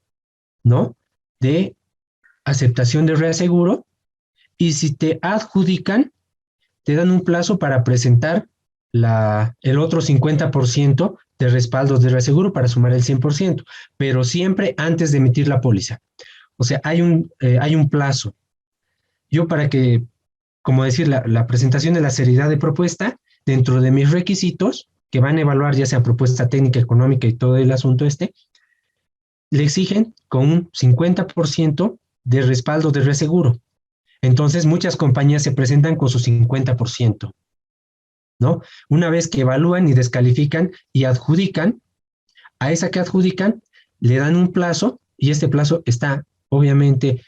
¿no? De aceptación de reaseguro, y si te adjudican, te dan un plazo para presentar el otro 50% de respaldos de reaseguro para sumar el 100%, pero siempre antes de emitir la póliza. O sea, hay un plazo. Yo para que, como decir, la presentación de la seriedad de propuesta, dentro de mis requisitos, que van a evaluar ya sea propuesta técnica, económica y todo el asunto le exigen con un 50% de respaldo de reaseguro. Entonces, muchas compañías se presentan con su 50%, ¿no? Una vez que evalúan y descalifican y adjudican, a esa que adjudican le dan un plazo y este plazo está obviamente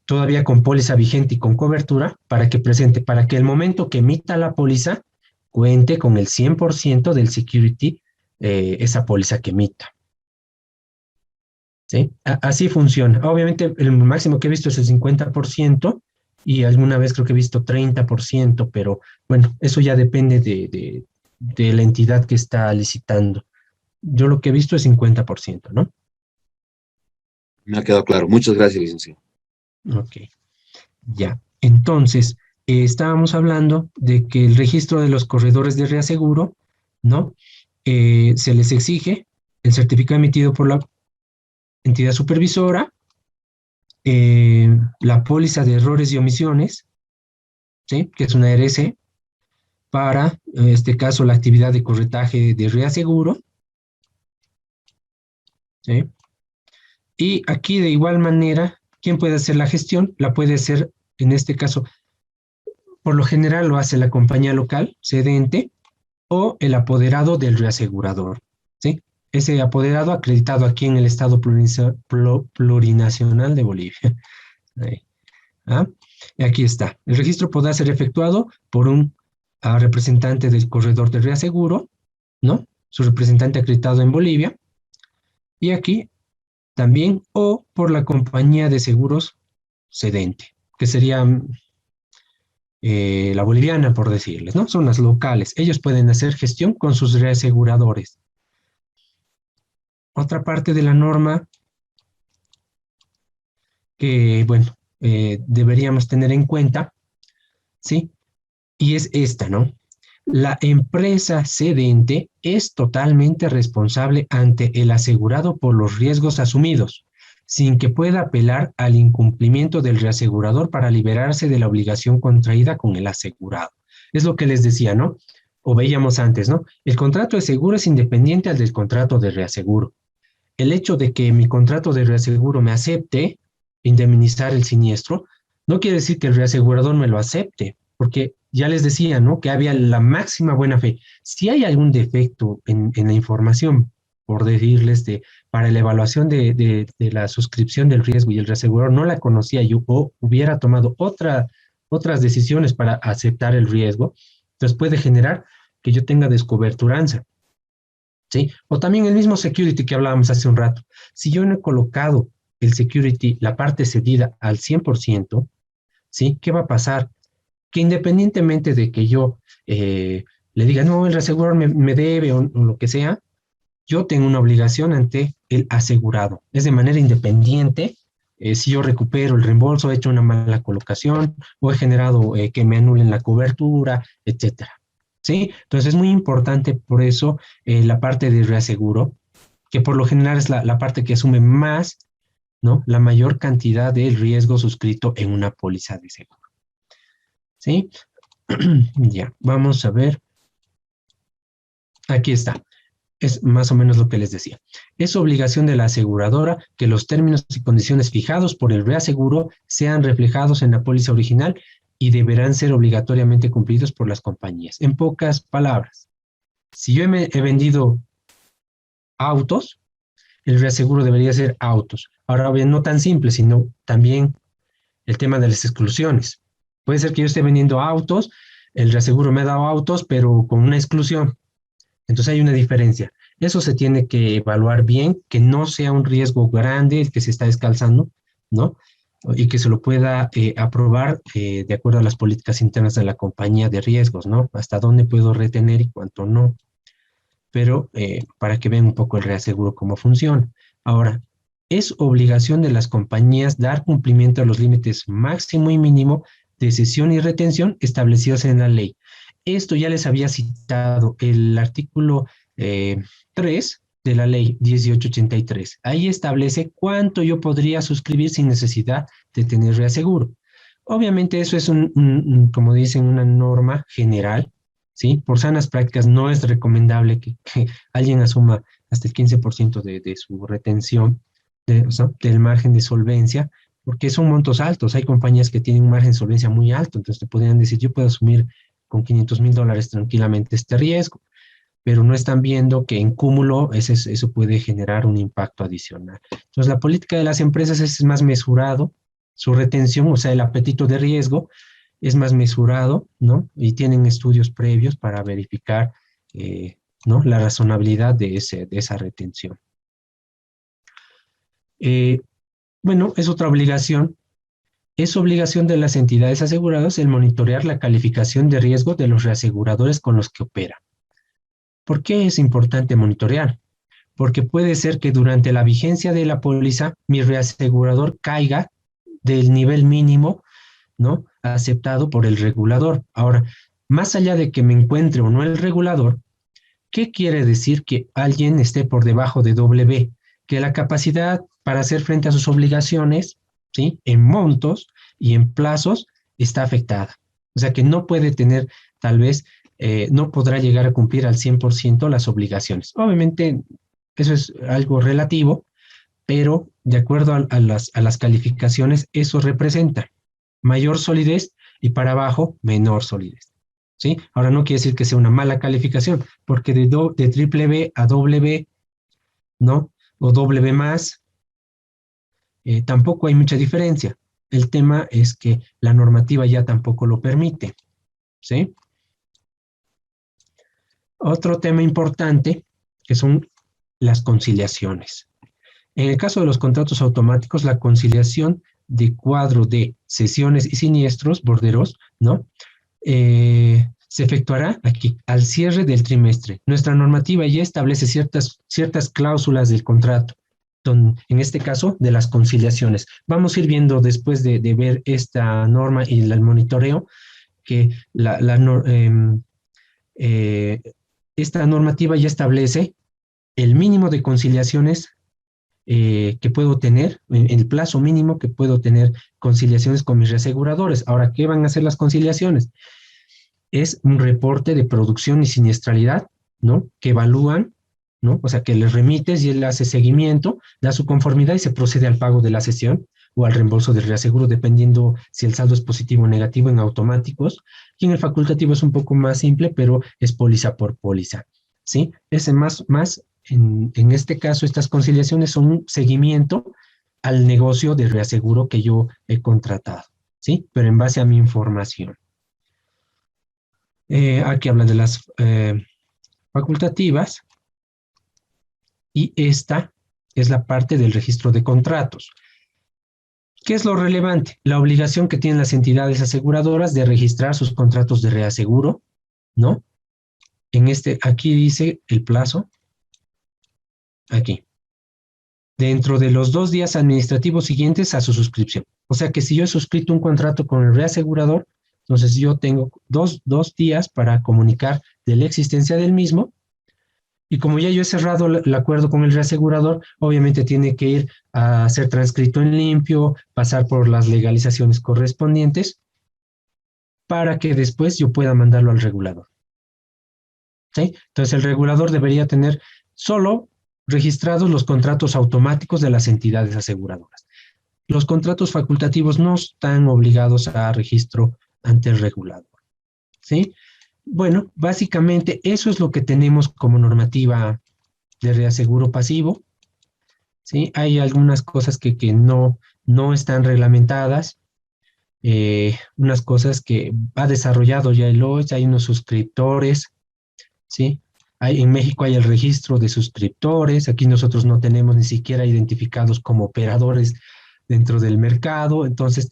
todavía con póliza vigente y con cobertura para que presente, para que el momento que emita la póliza cuente con el 100% del security, esa póliza que emita. ¿Sí? Así funciona. Obviamente el máximo que he visto es el 50% y alguna vez creo que he visto 30%, pero bueno, eso ya depende de la entidad que está licitando. Yo lo que he visto es 50%, ¿no? Me ha quedado claro. Muchas gracias, licenciado. Ok, ya. Entonces, estábamos hablando de que el registro de los corredores de reaseguro, ¿no? Se les exige el certificado emitido por la entidad supervisora, la póliza de errores y omisiones, ¿sí? Que es una RC, para, en este caso, la actividad de corretaje de reaseguro, ¿sí? Y aquí, de igual manera, ¿quién puede hacer la gestión? La puede hacer, en este caso, por lo general lo hace la compañía local, cedente, o el apoderado del reasegurador, ¿sí? Ese apoderado acreditado aquí en el Estado Plurinacional de Bolivia. Ahí, ¿ah? Y aquí está. El registro podrá ser efectuado por un representante del corredor de reaseguro, ¿no? Su representante acreditado en Bolivia. Y aquí también, o por la compañía de seguros cedente, que sería la boliviana, por decirles, ¿no? Son las locales. Ellos pueden hacer gestión con sus reaseguradores. Otra parte de la norma que, bueno, deberíamos tener en cuenta, ¿sí? Y es esta, ¿no? La empresa cedente es totalmente responsable ante el asegurado por los riesgos asumidos, sin que pueda apelar al incumplimiento del reasegurador para liberarse de la obligación contraída con el asegurado. Es lo que les decía, ¿no? O veíamos antes, ¿no? El contrato de seguro es independiente al del contrato de reaseguro. El hecho de que mi contrato de reaseguro me acepte indemnizar el siniestro, no quiere decir que el reasegurador me lo acepte, porque ya les decía, ¿no? Que había la máxima buena fe. Si hay algún defecto en la información, por decirles, para la evaluación de la suscripción del riesgo y el reasegurador no la conocía yo o hubiera tomado otras decisiones para aceptar el riesgo, entonces puede generar que yo tenga descoberturanza. ¿Sí? O también el mismo security que hablábamos hace un rato. Si yo no he colocado el security, la parte cedida al 100%, ¿sí? ¿Qué va a pasar? Que independientemente de que yo le diga, no, el asegurador me debe o lo que sea, yo tengo una obligación ante el asegurado. Es de manera independiente. Si yo recupero el reembolso, he hecho una mala colocación o he generado que me anulen la cobertura, etcétera. ¿Sí? Entonces es muy importante por eso la parte de reaseguro, que por lo general es la parte que asume más, ¿no? La mayor cantidad del riesgo suscrito en una póliza de seguro. ¿Sí? Ya, vamos a ver. Aquí está. Es más o menos lo que les decía. Es obligación de la aseguradora que los términos y condiciones fijados por el reaseguro sean reflejados en la póliza original y deberán ser obligatoriamente cumplidos por las compañías. En pocas palabras, si yo he vendido autos, el reaseguro debería ser autos. Ahora bien, no tan simple, sino también el tema de las exclusiones. Puede ser que yo esté vendiendo autos, el reaseguro me ha dado autos, pero con una exclusión. Entonces hay una diferencia. Eso se tiene que evaluar bien, que no sea un riesgo grande el que se está descalzando, ¿no? Y que se lo pueda aprobar de acuerdo a las políticas internas de la compañía de riesgos, ¿no? Hasta dónde puedo retener y cuánto no. Pero para que vean un poco el reaseguro cómo funciona. Ahora, es obligación de las compañías dar cumplimiento a los límites máximo y mínimo de cesión y retención establecidos en la ley. Esto ya les había citado el artículo 3 de la ley 1883. Ahí establece cuánto yo podría suscribir sin necesidad de tener reaseguro. Obviamente eso es como dicen, una norma general, ¿sí? Por sanas prácticas no es recomendable que alguien asuma hasta el 15% de su retención, o sea, del margen de solvencia, porque son montos altos. Hay compañías que tienen un margen de solvencia muy alto, entonces te podrían decir, yo puedo asumir con $500,000 tranquilamente este riesgo, pero no están viendo que en cúmulo eso puede generar un impacto adicional. Entonces, la política de las empresas es más mesurado, su retención, o sea, el apetito de riesgo es más mesurado, ¿no? Y tienen estudios previos para verificar, ¿no? La razonabilidad de esa retención. Eh, bueno, es otra obligación. Es obligación de las entidades aseguradas el monitorear la calificación de riesgo de los reaseguradores con los que opera. ¿Por qué es importante monitorear? Porque puede ser que durante la vigencia de la póliza mi reasegurador caiga del nivel mínimo, ¿no? Aceptado por el regulador. Ahora, más allá de que me encuentre o no el regulador, ¿qué quiere decir que alguien esté por debajo de W? Que la capacidad para hacer frente a sus obligaciones, ¿sí? En montos y en plazos está afectada. O sea que no puede tener, tal vez, no podrá llegar a cumplir al 100% las obligaciones. Obviamente, eso es algo relativo, pero de acuerdo a las calificaciones, eso representa mayor solidez y para abajo, menor solidez. ¿Sí? Ahora no quiere decir que sea una mala calificación, porque de triple B a doble B, ¿no? O doble B más, tampoco hay mucha diferencia. El tema es que la normativa ya tampoco lo permite, ¿sí? Otro tema importante que son las conciliaciones. En el caso de los contratos automáticos, la conciliación de cuadro de sesiones y siniestros borderos, ¿no? Se efectuará aquí, al cierre del trimestre. Nuestra normativa ya establece ciertas cláusulas del contrato, en este caso de las conciliaciones. Vamos a ir viendo después de ver esta norma y el monitoreo que eh, esta normativa ya establece el mínimo de conciliaciones que puedo tener, en el plazo mínimo que puedo tener conciliaciones con mis reaseguradores. Ahora, ¿qué van a hacer las conciliaciones? Es un reporte de producción y siniestralidad, ¿no? Que evalúan, ¿no? O sea, que les remites y él hace seguimiento, da su conformidad y se procede al pago de la sesión o al reembolso del reaseguro, dependiendo si el saldo es positivo o negativo en automáticos. Y en el facultativo es un poco más simple, pero es póliza por póliza, ¿sí? Ese en este caso, estas conciliaciones son un seguimiento al negocio de reaseguro que yo he contratado, ¿sí? Pero en base a mi información. Aquí habla de las facultativas y esta es la parte del registro de contratos. ¿Qué es lo relevante? La obligación que tienen las entidades aseguradoras de registrar sus contratos de reaseguro, ¿no? Aquí dice el plazo, aquí, dentro de los 2 días administrativos siguientes a su suscripción. O sea que si yo he suscrito un contrato con el reasegurador, entonces yo tengo dos días para comunicar de la existencia del mismo. Y como ya yo he cerrado el acuerdo con el reasegurador, obviamente tiene que ir a ser transcrito en limpio, pasar por las legalizaciones correspondientes para que después yo pueda mandarlo al regulador. ¿Sí? Entonces el regulador debería tener solo registrados los contratos automáticos de las entidades aseguradoras. Los contratos facultativos no están obligados a registro ante el regulador. ¿Sí? Bueno, básicamente eso es lo que tenemos como normativa de reaseguro pasivo. ¿Sí? Hay algunas cosas que no están reglamentadas, unas cosas que ha desarrollado ya el OIS, hay unos suscriptores, ¿sí? En México hay el registro de suscriptores, aquí nosotros no tenemos ni siquiera identificados como operadores dentro del mercado, entonces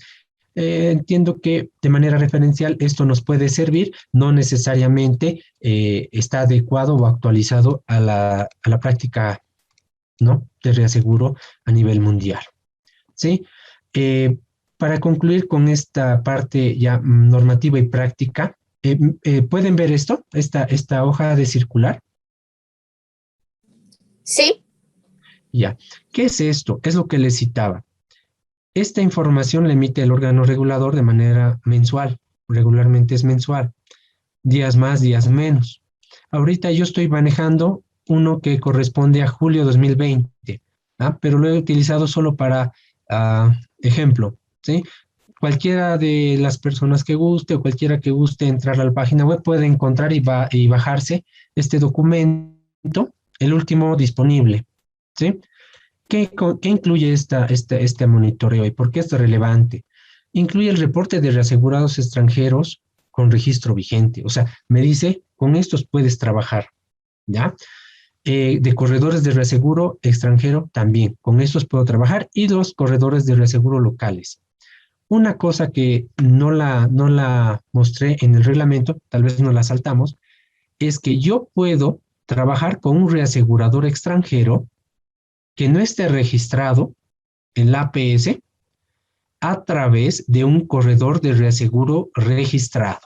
entiendo que de manera referencial esto nos puede servir, no necesariamente está adecuado o actualizado a la práctica, ¿no? De reaseguro a nivel mundial, ¿sí? Eh, para concluir con esta parte ya normativa y práctica, ¿pueden ver esto? Esta hoja de circular. Sí. Ya. ¿Qué es esto? Es lo que les citaba. Esta información la emite el órgano regulador de manera mensual. Regularmente es mensual. Días más, días menos. Ahorita yo estoy manejando uno que corresponde a julio 2020, pero lo he utilizado solo para ejemplo, ¿sí? Cualquiera de las personas que guste o cualquiera que guste entrar a la página web puede encontrar y bajarse este documento, el último disponible, ¿sí? ¿Qué incluye este monitoreo y por qué es relevante? Incluye el reporte de reasegurados extranjeros con registro vigente. O sea, me dice, con estos puedes trabajar, ¿ya? De corredores de reaseguro extranjero también, con estos puedo trabajar y los corredores de reaseguro locales. Una cosa que no la mostré en el reglamento, tal vez no la saltamos, es que yo puedo trabajar con un reasegurador extranjero que no esté registrado en la APS a través de un corredor de reaseguro registrado,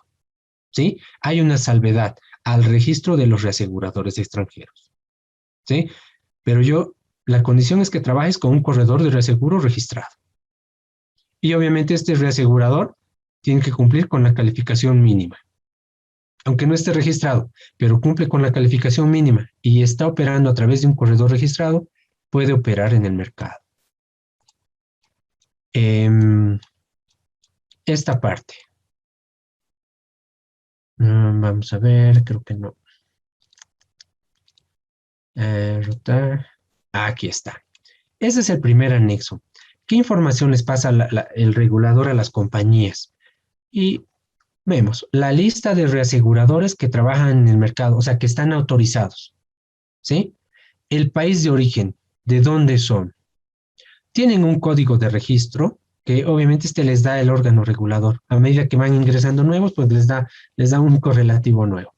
¿sí? Hay una salvedad al registro de los reaseguradores extranjeros, ¿sí? Pero la condición es que trabajes con un corredor de reaseguro registrado. Y obviamente este reasegurador tiene que cumplir con la calificación mínima. Aunque no esté registrado, pero cumple con la calificación mínima y está operando a través de un corredor registrado, puede operar en el mercado. Esta parte. Vamos a ver, creo que no. Rotar. Aquí está. Ese es el primer anexo. ¿Qué información les pasa el regulador a las compañías? Y vemos la lista de reaseguradores que trabajan en el mercado, o sea, que están autorizados, ¿sí? El país de origen, de dónde son. Tienen un código de registro que obviamente les da el órgano regulador. A medida que van ingresando nuevos, pues les da un correlativo nuevo.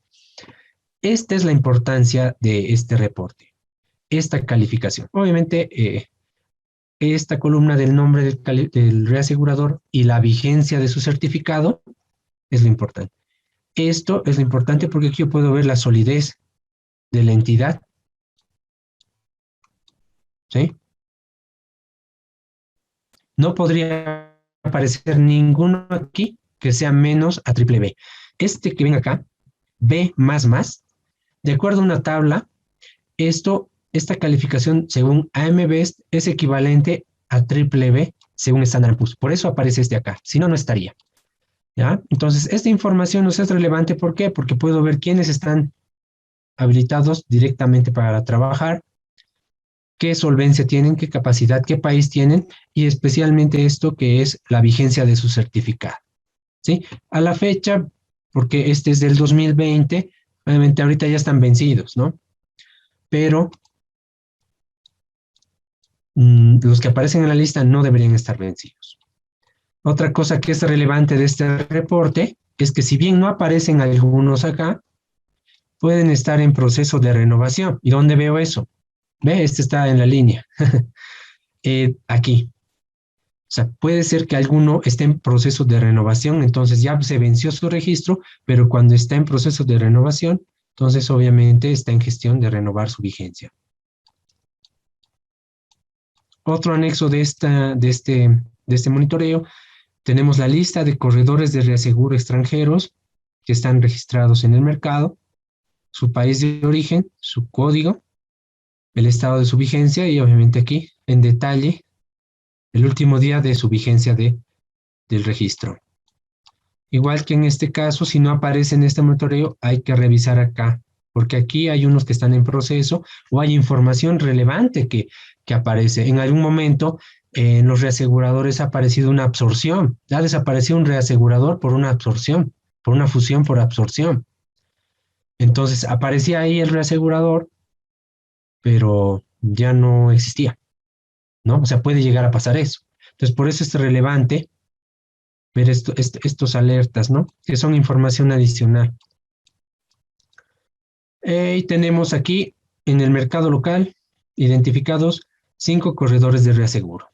Esta es la importancia de este reporte, esta calificación. Obviamente, esta columna del nombre del reasegurador y la vigencia de su certificado es lo importante. Esto es lo importante porque aquí yo puedo ver la solidez de la entidad. ¿Sí? No podría aparecer ninguno aquí que sea menos a triple B. Este que ven acá, B++, de acuerdo a una tabla, esta calificación según AMBEST es equivalente a triple B según Standard & Poor's. Por eso aparece este acá, si no, no estaría. ¿Ya? Entonces, esta información nos es relevante. ¿Por qué? Porque puedo ver quiénes están habilitados directamente para trabajar, qué solvencia tienen, qué capacidad, qué país tienen, y especialmente esto que es la vigencia de su certificado. ¿Sí? A la fecha, porque este es del 2020, obviamente ahorita ya están vencidos, ¿no? Pero los que aparecen en la lista no deberían estar vencidos. Otra cosa que es relevante de este reporte es que si bien no aparecen algunos acá, pueden estar en proceso de renovación. ¿Y dónde veo eso? Ve, este está en la línea. Aquí. O sea, puede ser que alguno esté en proceso de renovación, entonces ya se venció su registro, pero cuando está en proceso de renovación, entonces obviamente está en gestión de renovar su vigencia. Otro anexo de este monitoreo, tenemos la lista de corredores de reaseguro extranjeros que están registrados en el mercado, su país de origen, su código, el estado de su vigencia y obviamente aquí en detalle el último día de su vigencia del registro. Igual que en este caso, si no aparece en este monitoreo, hay que revisar acá, porque aquí hay unos que están en proceso o hay información relevante que aparece. En algún momento, en los reaseguradores ha aparecido una absorción. Ha desaparecido un reasegurador por una absorción, por una fusión por absorción. Entonces, aparecía ahí el reasegurador, pero ya no existía, ¿no? O sea, puede llegar a pasar eso. Entonces, por eso es relevante ver estos alertas, ¿no? Que son información adicional. Y tenemos aquí en el mercado local identificados 5 corredores de reaseguro.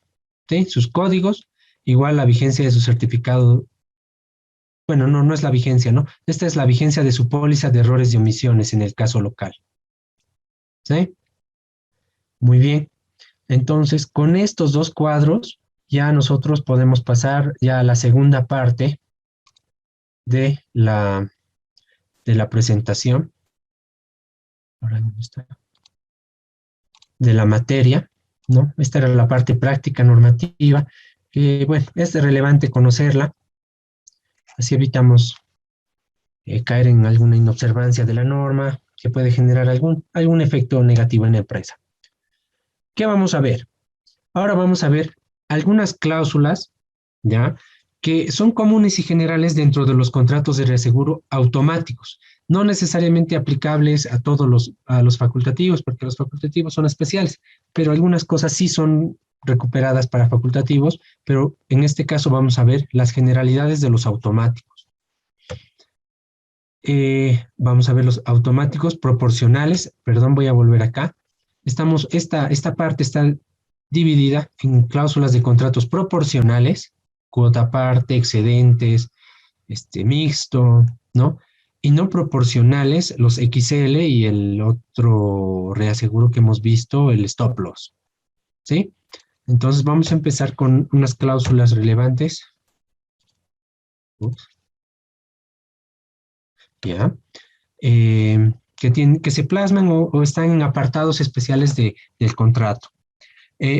¿Sí? Sus códigos, igual la vigencia de su certificado. Bueno, no es la vigencia, ¿no? Esta es la vigencia de su póliza de errores y omisiones en el caso local. ¿Sí? Muy bien. Entonces, con estos dos cuadros, ya nosotros podemos pasar ya a la segunda parte de la presentación. Ahora, ¿dónde está? De la materia, ¿no? Esta era la parte práctica normativa, que, bueno, es relevante conocerla, así evitamos caer en alguna inobservancia de la norma que puede generar algún efecto negativo en la empresa. ¿Qué vamos a ver? Ahora vamos a ver algunas cláusulas, ¿ya? Que son comunes y generales dentro de los contratos de reaseguro automáticos, no necesariamente aplicables a todos a los facultativos, porque los facultativos son especiales, pero algunas cosas sí son recuperadas para facultativos, pero en este caso vamos a ver las generalidades de los automáticos. Vamos a ver los automáticos proporcionales. Perdón, voy a volver acá. Esta parte está dividida en cláusulas de contratos proporcionales, cuota parte, excedentes, mixto, ¿no? Y no proporcionales, los XL y el otro reaseguro que hemos visto, el stop loss, ¿sí? Entonces vamos a empezar con unas cláusulas relevantes. Ups, ya. Que se plasman o están en apartados especiales del contrato.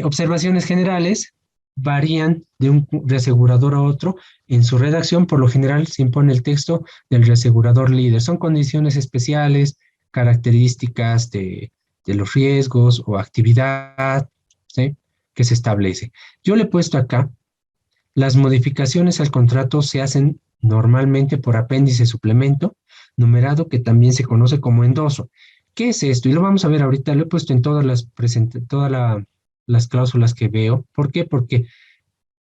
Observaciones generales varían de un reasegurador a otro. En su redacción, por lo general, se impone el texto del reasegurador líder. Son condiciones especiales, características de los riesgos o actividad, ¿sí?, que se establece. Yo le he puesto acá, las modificaciones al contrato se hacen normalmente por apéndice suplemento, numerado, que también se conoce como endoso. ¿Qué es esto? Y lo vamos a ver ahorita, lo he puesto en todas las cláusulas que veo. ¿Por qué? Porque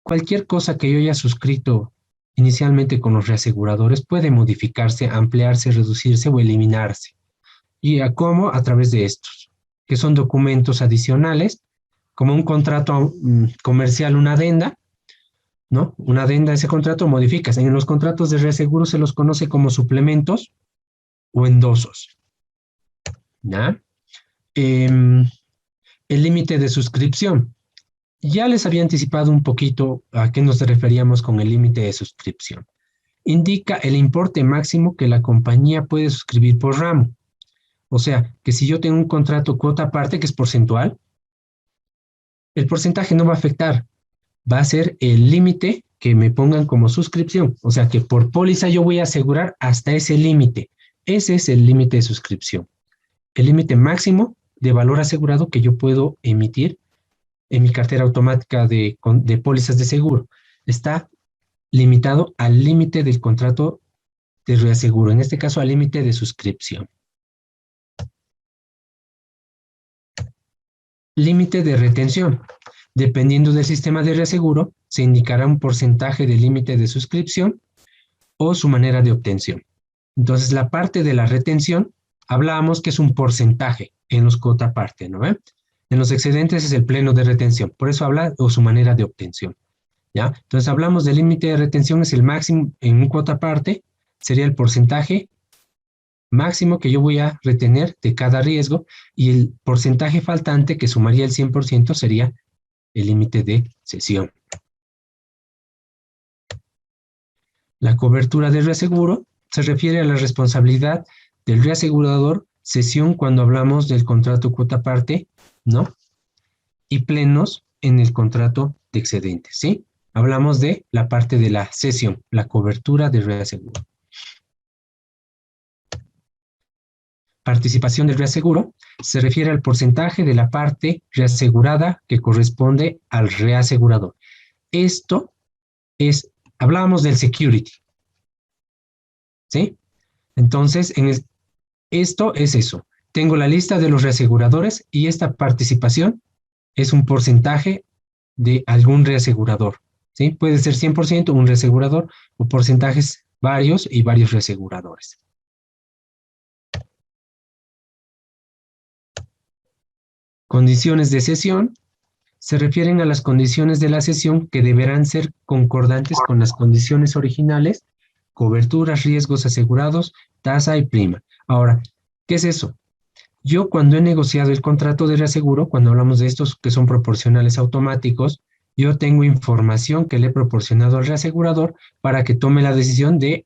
cualquier cosa que yo haya suscrito inicialmente con los reaseguradores puede modificarse, ampliarse, reducirse o eliminarse. ¿Y a cómo? A través de estos, que son documentos adicionales, como un contrato comercial, una adenda, ¿no? Una adenda a ese contrato modificas. En los contratos de reaseguro se los conoce como suplementos o endosos, ¿ya? El límite de suscripción. Ya les había anticipado un poquito a qué nos referíamos con el límite de suscripción. Indica el importe máximo que la compañía puede suscribir por ramo. O sea, que si yo tengo un contrato cuota aparte que es porcentual, el porcentaje no va a afectar. Va a ser el límite que me pongan como suscripción. O sea, que por póliza yo voy a asegurar hasta ese límite. Ese es el límite de suscripción. El límite máximo de valor asegurado que yo puedo emitir en mi cartera automática de pólizas de seguro. Está limitado al límite del contrato de reaseguro, en este caso al límite de suscripción. Límite de retención. Dependiendo del sistema de reaseguro, se indicará un porcentaje de límite de suscripción o su manera de obtención. Entonces, la parte de la retención, hablábamos que es un porcentaje en los cuota parte, ¿no ve? En los excedentes es el pleno de retención, por eso habla o su manera de obtención, ¿ya? Entonces, hablamos del límite de retención, es el máximo en un cuota parte, sería el porcentaje máximo que yo voy a retener de cada riesgo, y el porcentaje faltante, que sumaría el 100%, sería el límite de cesión. La cobertura de reaseguro se refiere a la responsabilidad del reasegurador, cesión cuando hablamos del contrato cuota parte, ¿no? Y plenos en el contrato de excedentes, ¿sí? Hablamos de la parte de la cesión, la cobertura de reaseguro. Participación del reaseguro se refiere al porcentaje de la parte reasegurada que corresponde al reasegurador. Esto es, hablábamos del security, ¿sí? Entonces, esto es eso. Tengo la lista de los reaseguradores y esta participación es un porcentaje de algún reasegurador, ¿sí? Puede ser 100% un reasegurador o porcentajes varios y varios reaseguradores. Condiciones de cesión se refieren a las condiciones de la cesión que deberán ser concordantes con las condiciones originales, coberturas, riesgos asegurados, tasa y prima. Ahora, ¿qué es eso? Yo cuando he negociado el contrato de reaseguro, cuando hablamos de estos que son proporcionales automáticos, yo tengo información que le he proporcionado al reasegurador para que tome la decisión de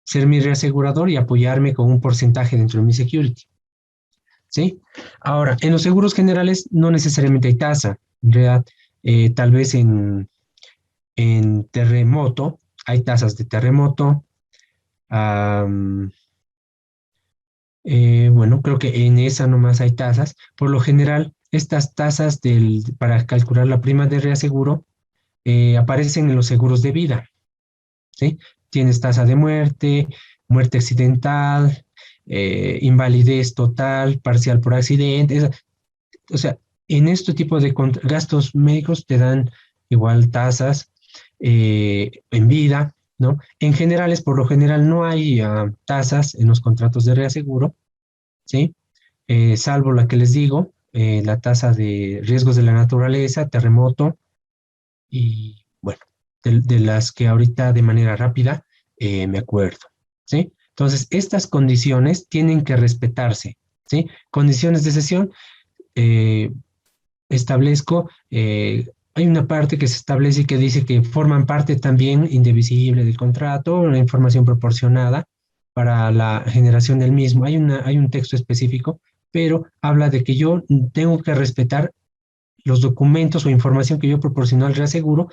ser mi reasegurador y apoyarme con un porcentaje dentro de mi security, ¿sí? Ahora, en los seguros generales no necesariamente hay tasa. En realidad, tal vez en terremoto, hay tasas de terremoto. Bueno, creo que en esa nomás hay tasas. Por lo general, estas tasas para calcular la prima de reaseguro aparecen en los seguros de vida, ¿sí? Tienes tasa de muerte, muerte accidental, invalidez total, parcial por accidente. O sea, en este tipo de gastos médicos te dan igual tasas en vida, ¿no? En generales, por lo general, no hay tasas en los contratos de reaseguro, ¿sí? Salvo la que les digo, la tasa de riesgos de la naturaleza, terremoto, y bueno, de las que ahorita de manera rápida me acuerdo, ¿sí? Entonces, estas condiciones tienen que respetarse, ¿sí? Condiciones de cesión, eh, establezco, hay una parte que se establece que dice que forman parte también indivisible del contrato, la información proporcionada para la generación del mismo. Hay un texto específico, pero habla de que yo tengo que respetar los documentos o información que yo proporciono al reaseguro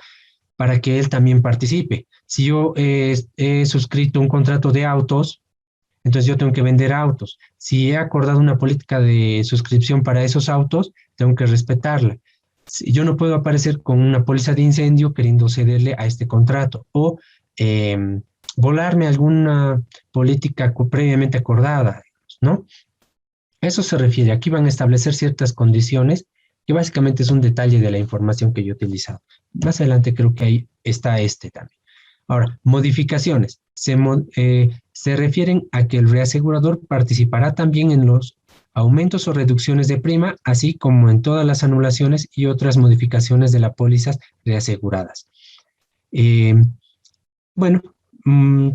para que él también participe. Si yo he suscrito un contrato de autos, entonces yo tengo que vender autos. Si he acordado una política de suscripción para esos autos, tengo que respetarla. Si yo no puedo aparecer con una póliza de incendio queriendo cederle a este contrato o eh, volarme alguna política previamente acordada, ¿no? Eso se refiere. Aquí van a establecer ciertas condiciones que básicamente es un detalle de la información que yo he utilizado. Más adelante creo que ahí está este también. Ahora, modificaciones. Se refieren a que el reasegurador participará también en los aumentos o reducciones de prima, así como en todas las anulaciones y otras modificaciones de las pólizas reaseguradas. Eh, bueno,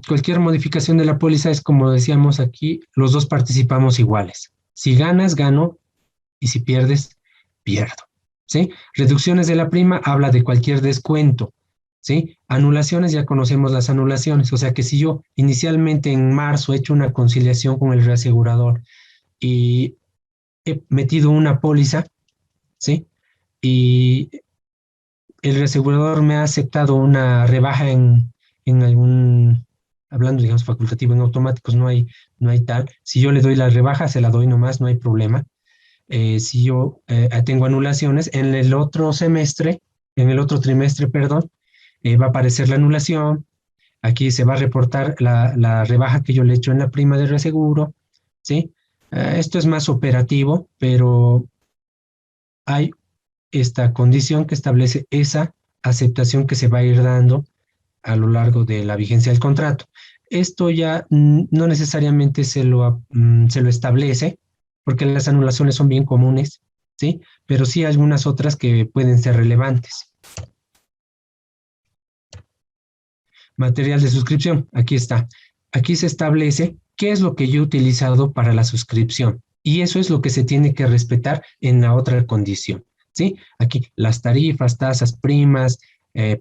cualquier modificación de la póliza es como decíamos aquí, los dos participamos iguales. Si ganas, gano, y si pierdes, pierdo. ¿Sí? Reducciones de la prima habla de cualquier descuento. ¿Sí? Anulaciones, ya conocemos las anulaciones. O sea que si yo inicialmente en marzo he hecho una conciliación con el reasegurador y he metido una póliza, ¿sí? Y el reasegurador me ha aceptado una rebaja en algún, hablando, digamos, facultativo, en automáticos no hay tal. Si yo le doy la rebaja, se la doy nomás, no hay problema. Si yo tengo anulaciones, en el otro semestre, en el otro trimestre, perdón, va a aparecer la anulación. Aquí se va a reportar la rebaja que yo le he hecho en la prima de reaseguro, ¿sí? Esto es más operativo, pero hay esta condición que establece esa aceptación que se va a ir dando a lo largo de la vigencia del contrato. Esto ya no necesariamente se lo establece, porque las anulaciones son bien comunes, ¿sí? Pero sí algunas otras que pueden ser relevantes. Material de suscripción, aquí está. Aquí se establece qué es lo que yo he utilizado para la suscripción. Y eso es lo que se tiene que respetar en la otra condición, ¿sí? Aquí las tarifas, tasas, primas,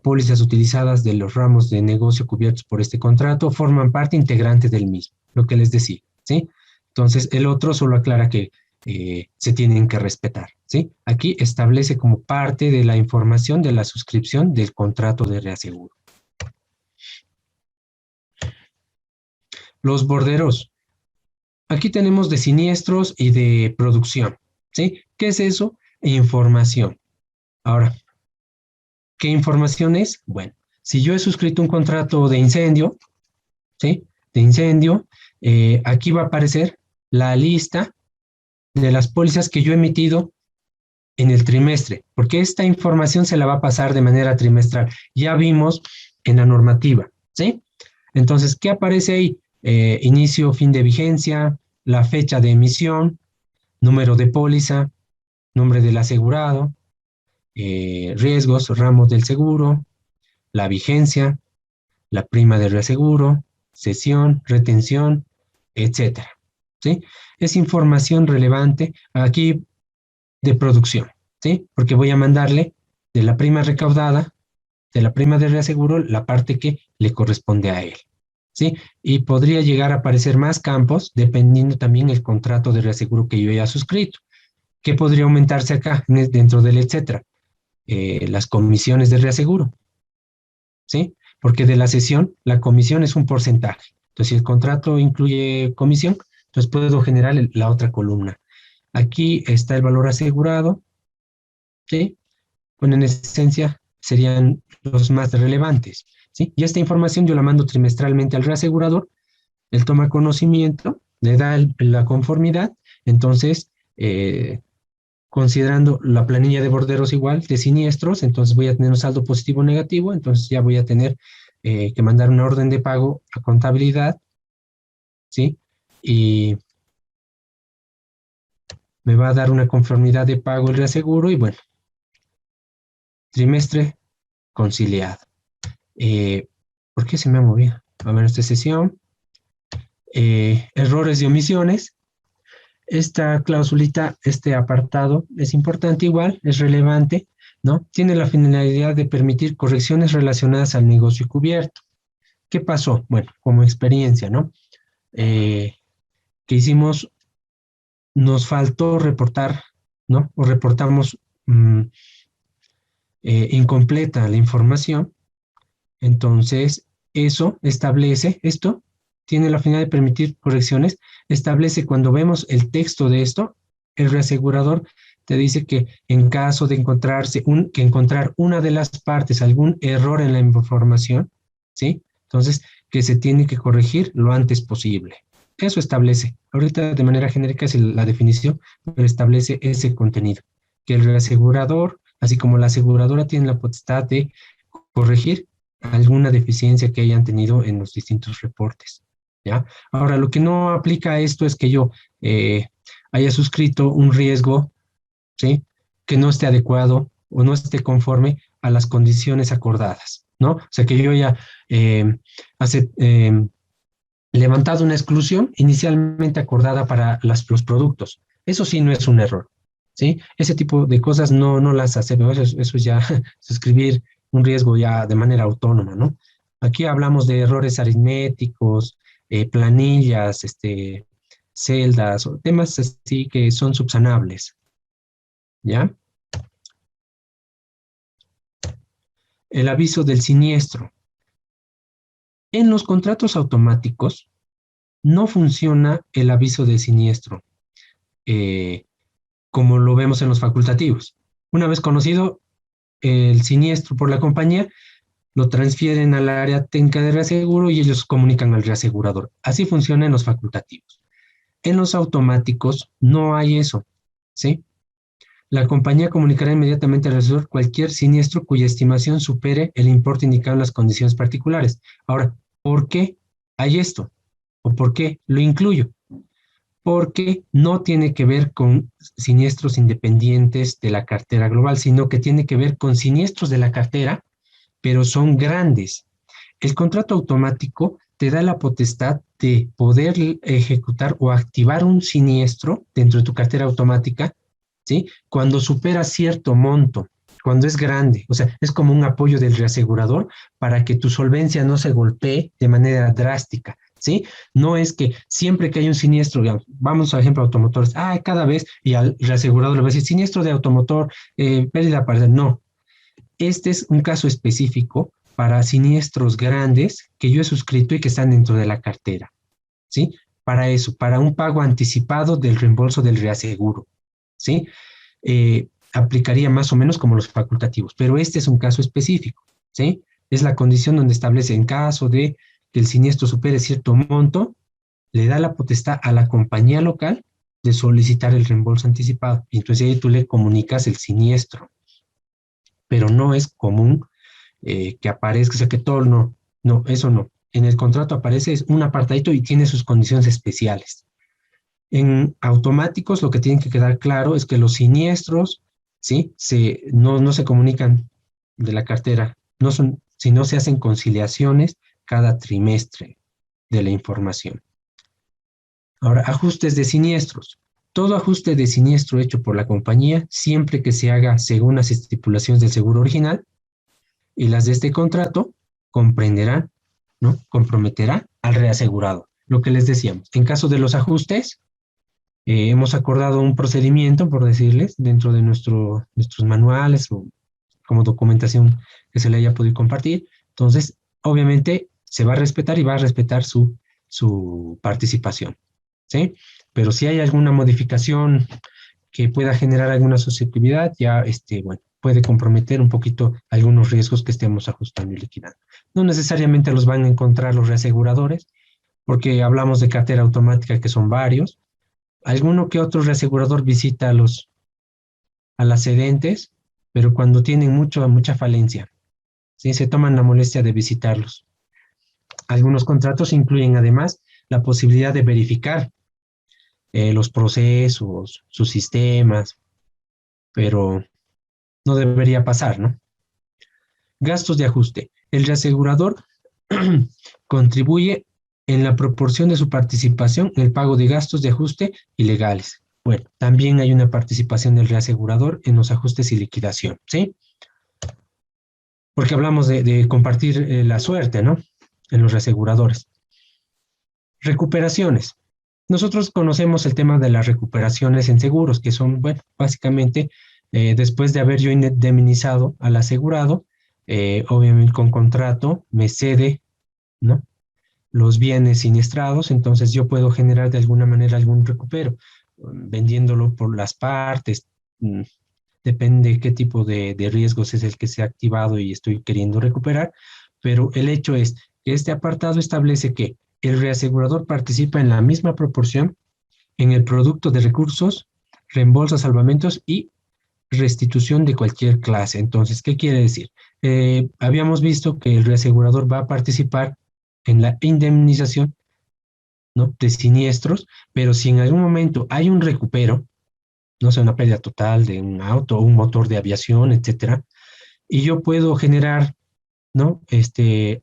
pólizas utilizadas de los ramos de negocio cubiertos por este contrato forman parte integrante del mismo, lo que les decía, ¿sí? Entonces, el otro solo aclara que se tienen que respetar, ¿sí? Aquí establece como parte de la información de la suscripción del contrato de reaseguro. Los borderos. Aquí tenemos de siniestros y de producción, ¿sí? ¿Qué es eso? Información. Ahora, ¿qué información es? Bueno, si yo he suscrito un contrato de incendio, ¿sí? De incendio, aquí va a aparecer la lista de las pólizas que yo he emitido en el trimestre, porque esta información se la va a pasar de manera trimestral. Ya vimos en la normativa, ¿sí? Entonces, ¿qué aparece ahí? Inicio, fin de vigencia, la fecha de emisión, número de póliza, nombre del asegurado, riesgos, ramos del seguro, la vigencia, la prima de reaseguro, cesión, retención, etcétera. ¿Sí? Es información relevante aquí de producción, ¿sí? Porque voy a mandarle de la prima recaudada, de la prima de reaseguro, la parte que le corresponde a él, ¿sí? Y podría llegar a aparecer más campos dependiendo también el contrato de reaseguro que yo haya suscrito. ¿Qué podría aumentarse acá dentro del etcétera? Las comisiones de reaseguro, ¿sí? Porque de la cesión, la comisión es un porcentaje. Entonces, si el contrato incluye comisión, entonces puedo generar la otra columna. Aquí está el valor asegurado, ¿sí? Bueno, en esencia serían los más relevantes, ¿sí? Y esta información yo la mando trimestralmente al reasegurador, él toma conocimiento, le da la conformidad, entonces, considerando la planilla de borderos igual, de siniestros, entonces voy a tener un saldo positivo o negativo, entonces ya voy a tener que mandar una orden de pago a contabilidad, ¿sí? Y me va a dar una conformidad de pago el reaseguro y bueno, trimestre conciliado. ¿Por qué se me ha movido? A ver, esta sesión. Errores y omisiones. Esta clausulita, este apartado es importante igual, es relevante, ¿no? Tiene la finalidad de permitir correcciones relacionadas al negocio cubierto. ¿Qué pasó? Bueno, como experiencia, ¿no? Que hicimos, nos faltó reportar, ¿no? O reportamos incompleta la información. Entonces, eso establece, esto tiene la finalidad de permitir correcciones, establece cuando vemos el texto de esto, el reasegurador te dice que en caso de que encontrar una de las partes, algún error en la información, ¿sí? Entonces, que se tiene que corregir lo antes posible. Eso establece. Ahorita de manera genérica es la definición, pero establece ese contenido. Que el reasegurador, así como la aseguradora, tiene la potestad de corregir alguna deficiencia que hayan tenido en los distintos reportes, ¿ya? Ahora, lo que no aplica a esto es que yo haya suscrito un riesgo, ¿sí? Que no esté adecuado o no esté conforme a las condiciones acordadas, ¿no? O sea, que yo haya hace, levantado una exclusión inicialmente acordada para los productos. Eso sí no es un error, ¿sí? Ese tipo de cosas no las hacemos, eso es ya suscribir un riesgo ya de manera autónoma, ¿no? Aquí hablamos de errores aritméticos, planillas, celdas, o temas así que son subsanables, ¿ya? El aviso del siniestro. En los contratos automáticos no funciona el aviso de siniestro, eh, como lo vemos en los facultativos. Una vez conocido el siniestro por la compañía, lo transfieren al área técnica de reaseguro y ellos comunican al reasegurador. Así funciona en los facultativos. En los automáticos no hay eso, ¿sí? La compañía comunicará inmediatamente al reaseguro cualquier siniestro cuya estimación supere el importe indicado en las condiciones particulares. Ahora, ¿por qué hay esto? ¿O por qué lo incluyo? Porque no tiene que ver con siniestros independientes de la cartera global, sino que tiene que ver con siniestros de la cartera, pero son grandes. El contrato automático te da la potestad de poder ejecutar o activar un siniestro dentro de tu cartera automática, ¿sí? Cuando supera cierto monto, cuando es grande, o sea, es como un apoyo del reasegurador para que tu solvencia no se golpee de manera drástica, ¿sí? No es que siempre que hay un siniestro, digamos, vamos al ejemplo automotores, cada vez, y al reasegurador le va a decir, siniestro de automotor, pérdida parcial, no. Este es un caso específico para siniestros grandes que yo he suscrito y que están dentro de la cartera, ¿sí? Para eso, para un pago anticipado del reembolso del reaseguro, ¿sí? Aplicaría más o menos como los facultativos, pero este es un caso específico, ¿sí? Es la condición donde establece en caso de que el siniestro supere cierto monto, le da la potestad a la compañía local de solicitar el reembolso anticipado. Y entonces ahí tú le comunicas el siniestro, pero no es común que aparezca, o sea, que todo no, eso no. En el contrato aparece un apartadito y tiene sus condiciones especiales. En automáticos lo que tiene que quedar claro es que los siniestros, ¿sí? No se comunican de la cartera, sino se hacen conciliaciones cada trimestre de la información. Ahora, ajustes de siniestros. Todo ajuste de siniestro hecho por la compañía, siempre que se haga según las estipulaciones del seguro original, y las de este contrato comprenderán, ¿no? Comprometerá al reasegurado. Lo que les decíamos, en caso de los ajustes, hemos acordado un procedimiento, por decirles, dentro de nuestros manuales o como documentación que se le haya podido compartir. Entonces, obviamente, se va a respetar y va a respetar su participación, ¿sí? Pero si hay alguna modificación que pueda generar alguna susceptibilidad, ya, bueno, puede comprometer un poquito algunos riesgos que estemos ajustando y liquidando. No necesariamente los van a encontrar los reaseguradores, porque hablamos de cartera automática que son varios. Alguno que otro reasegurador visita a las cedentes, pero cuando tienen mucha falencia, ¿sí? Se toman la molestia de visitarlos. Algunos contratos incluyen además la posibilidad de verificar los procesos, sus sistemas, pero no debería pasar, ¿no? Gastos de ajuste. El reasegurador contribuye en la proporción de su participación en el pago de gastos de ajuste ilegales. Bueno, también hay una participación del reasegurador en los ajustes y liquidación, ¿sí? Porque hablamos de compartir la suerte, ¿no? En los reaseguradores. Recuperaciones. Nosotros conocemos el tema de las recuperaciones en seguros, que son, bueno, básicamente, después de haber yo indemnizado al asegurado, obviamente con contrato me cede, ¿no? Los bienes siniestrados, entonces yo puedo generar de alguna manera algún recupero, vendiéndolo por las partes, depende qué tipo de riesgos es el que se ha activado y estoy queriendo recuperar, pero el hecho es que este apartado establece que el reasegurador participa en la misma proporción en el producto de recursos, reembolso, salvamentos y restitución de cualquier clase. Entonces, ¿qué quiere decir? Habíamos visto que el reasegurador va a participar en la indemnización, ¿no? De siniestros, pero si en algún momento hay un recupero, no sé, una pérdida total de un auto, un motor de aviación, etcétera, y yo puedo generar, ¿no?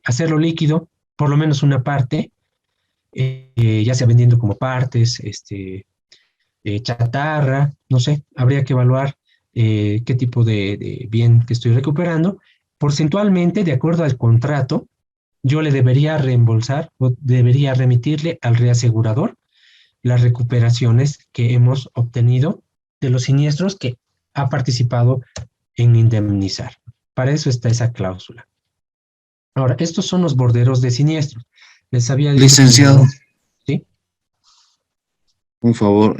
Hacerlo líquido, por lo menos una parte, ya sea vendiendo como partes, chatarra, no sé, habría que evaluar qué tipo de bien que estoy recuperando. Porcentualmente, de acuerdo al contrato, yo le debería reembolsar o debería remitirle al reasegurador las recuperaciones que hemos obtenido de los siniestros que ha participado en indemnizar. Para eso está esa cláusula. Ahora, estos son los borderos de siniestros. Les había dicho que Licenciado, ¿sí? un favor,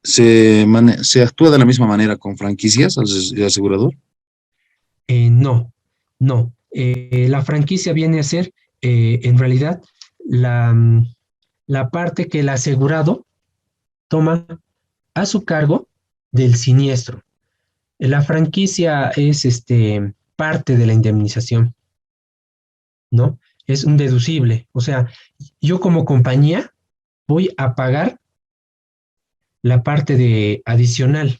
¿se actúa de la misma manera con franquicias al asegurador? No, no. La franquicia viene a ser, en realidad, la, la parte que el asegurado toma a su cargo del siniestro. La franquicia es parte de la indemnización, ¿no? Es un deducible. O sea, yo como compañía voy a pagar la parte de adicional,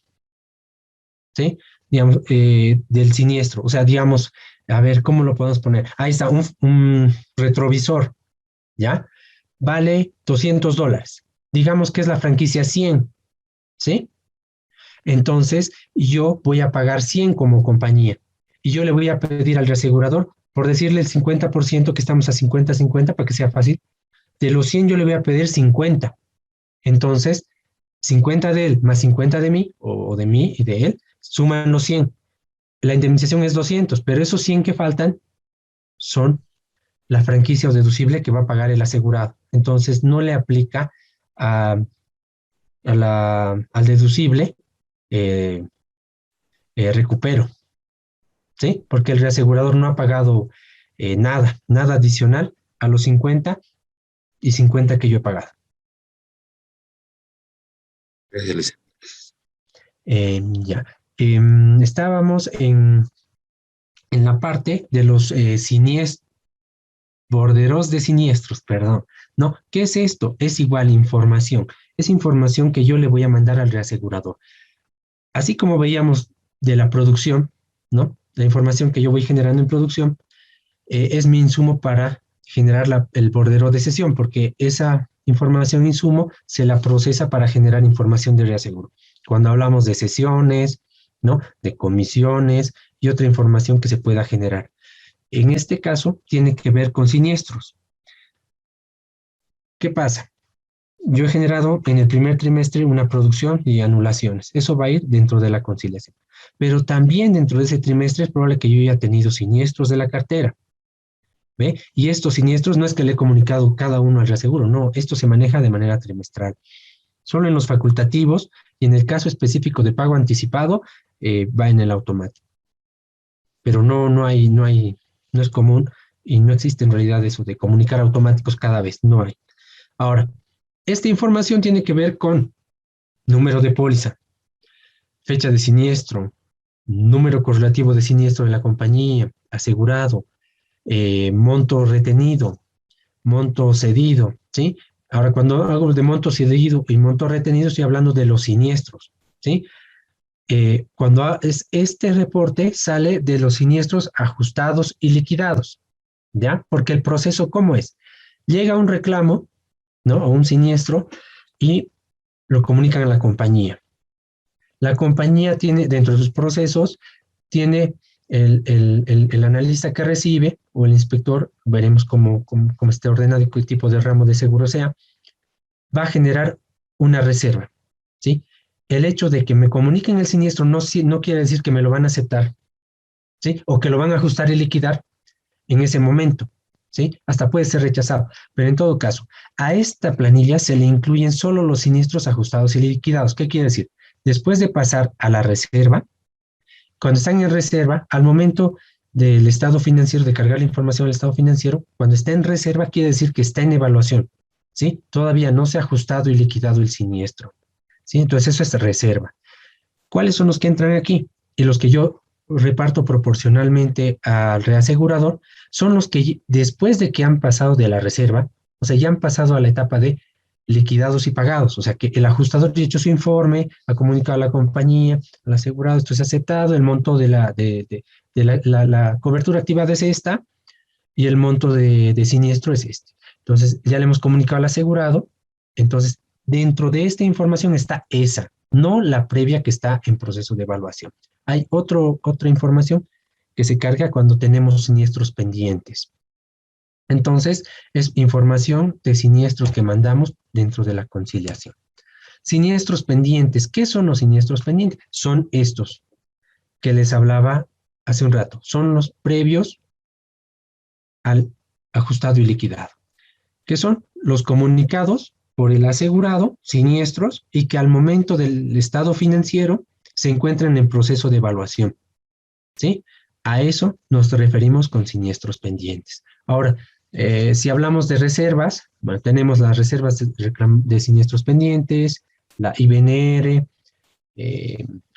¿sí? Digamos, del siniestro. O sea, digamos, a ver, ¿cómo lo podemos poner? Ahí está, un retrovisor, ¿ya? Vale $200. Digamos que es la franquicia 100, ¿sí? Entonces, yo voy a pagar 100 como compañía y yo le voy a pedir al reasegurador, por decirle el 50%, que estamos a 50-50 para que sea fácil, de los 100 yo le voy a pedir 50. Entonces, 50 de él más 50 de mí, o de mí y de él, suman los 100. La indemnización es 200, pero esos 100 que faltan son la franquicia o deducible que va a pagar el asegurado. Entonces, no le aplica a, al deducible eh, recupero, ¿sí? Porque el reasegurador no ha pagado nada adicional a los 50 y 50 que yo he pagado. Gracias. Ya. Estábamos en la parte de los siniestros, borderos de siniestros, perdón. ¿No? ¿Qué es esto? Es igual información. Es información que yo le voy a mandar al reasegurador. Así como veíamos de la producción, ¿no? La información que yo voy generando en producción es mi insumo para generar el bordero de sesión, porque esa información insumo se la procesa para generar información de reaseguro. Cuando hablamos de sesiones, ¿no? De comisiones y otra información que se pueda generar. En este caso, tiene que ver con siniestros. ¿Qué pasa? Yo he generado en el primer trimestre una producción y anulaciones. Eso va a ir dentro de la conciliación. Pero también dentro de ese trimestre es probable que yo haya tenido siniestros de la cartera. ¿Ve? Y estos siniestros no es que le he comunicado cada uno al reaseguro, no, esto se maneja de manera trimestral. Solo en los facultativos y en el caso específico de pago anticipado va en el automático. Pero no es común y no existe en realidad eso de comunicar automáticos cada vez, no hay. Ahora, esta información tiene que ver con número de póliza, fecha de siniestro, número correlativo de siniestro de la compañía, asegurado, monto retenido, monto cedido, ¿sí? Ahora, cuando hago de monto cedido y monto retenido, estoy hablando de los siniestros, ¿sí? Cuando es este reporte sale de los siniestros ajustados y liquidados, ¿ya? Porque el proceso, ¿cómo es? Llega un reclamo, ¿no? O un siniestro y lo comunican a la compañía. La compañía tiene, dentro de sus procesos, tiene el analista que recibe o el inspector, veremos cómo esté ordenado y qué tipo de ramo de seguro sea, va a generar una reserva, ¿sí? El hecho de que me comuniquen el siniestro no quiere decir que me lo van a aceptar, ¿sí? O que lo van a ajustar y liquidar en ese momento, ¿sí? Hasta puede ser rechazado. Pero en todo caso, a esta planilla se le incluyen solo los siniestros ajustados y liquidados. ¿Qué quiere decir? Después de pasar a la reserva, cuando están en reserva, al momento del estado financiero, de cargar la información al estado financiero, cuando está en reserva quiere decir que está en evaluación, ¿sí? Todavía no se ha ajustado y liquidado el siniestro, ¿sí? Entonces eso es reserva. ¿Cuáles son los que entran aquí? Y los que yo reparto proporcionalmente al reasegurador son los que después de que han pasado de la reserva, o sea, ya han pasado a la etapa de liquidados y pagados, o sea, que el ajustador ha hecho su informe, ha comunicado a la compañía, al asegurado, esto es aceptado, el monto de la cobertura activada es esta y el monto de siniestro es este. Entonces, ya le hemos comunicado al asegurado, entonces, dentro de esta información está esa, no la previa que está en proceso de evaluación. Hay otra información que se carga cuando tenemos siniestros pendientes. Entonces, es información de siniestros que mandamos dentro de la conciliación. Siniestros pendientes. ¿Qué son los siniestros pendientes? Son estos que les hablaba hace un rato. Son los previos al ajustado y liquidado, que son los comunicados por el asegurado, siniestros, y que al momento del estado financiero se encuentran en proceso de evaluación, ¿sí? A eso nos referimos con siniestros pendientes. Ahora, si hablamos de reservas, bueno, tenemos las reservas de siniestros pendientes, la IBNR,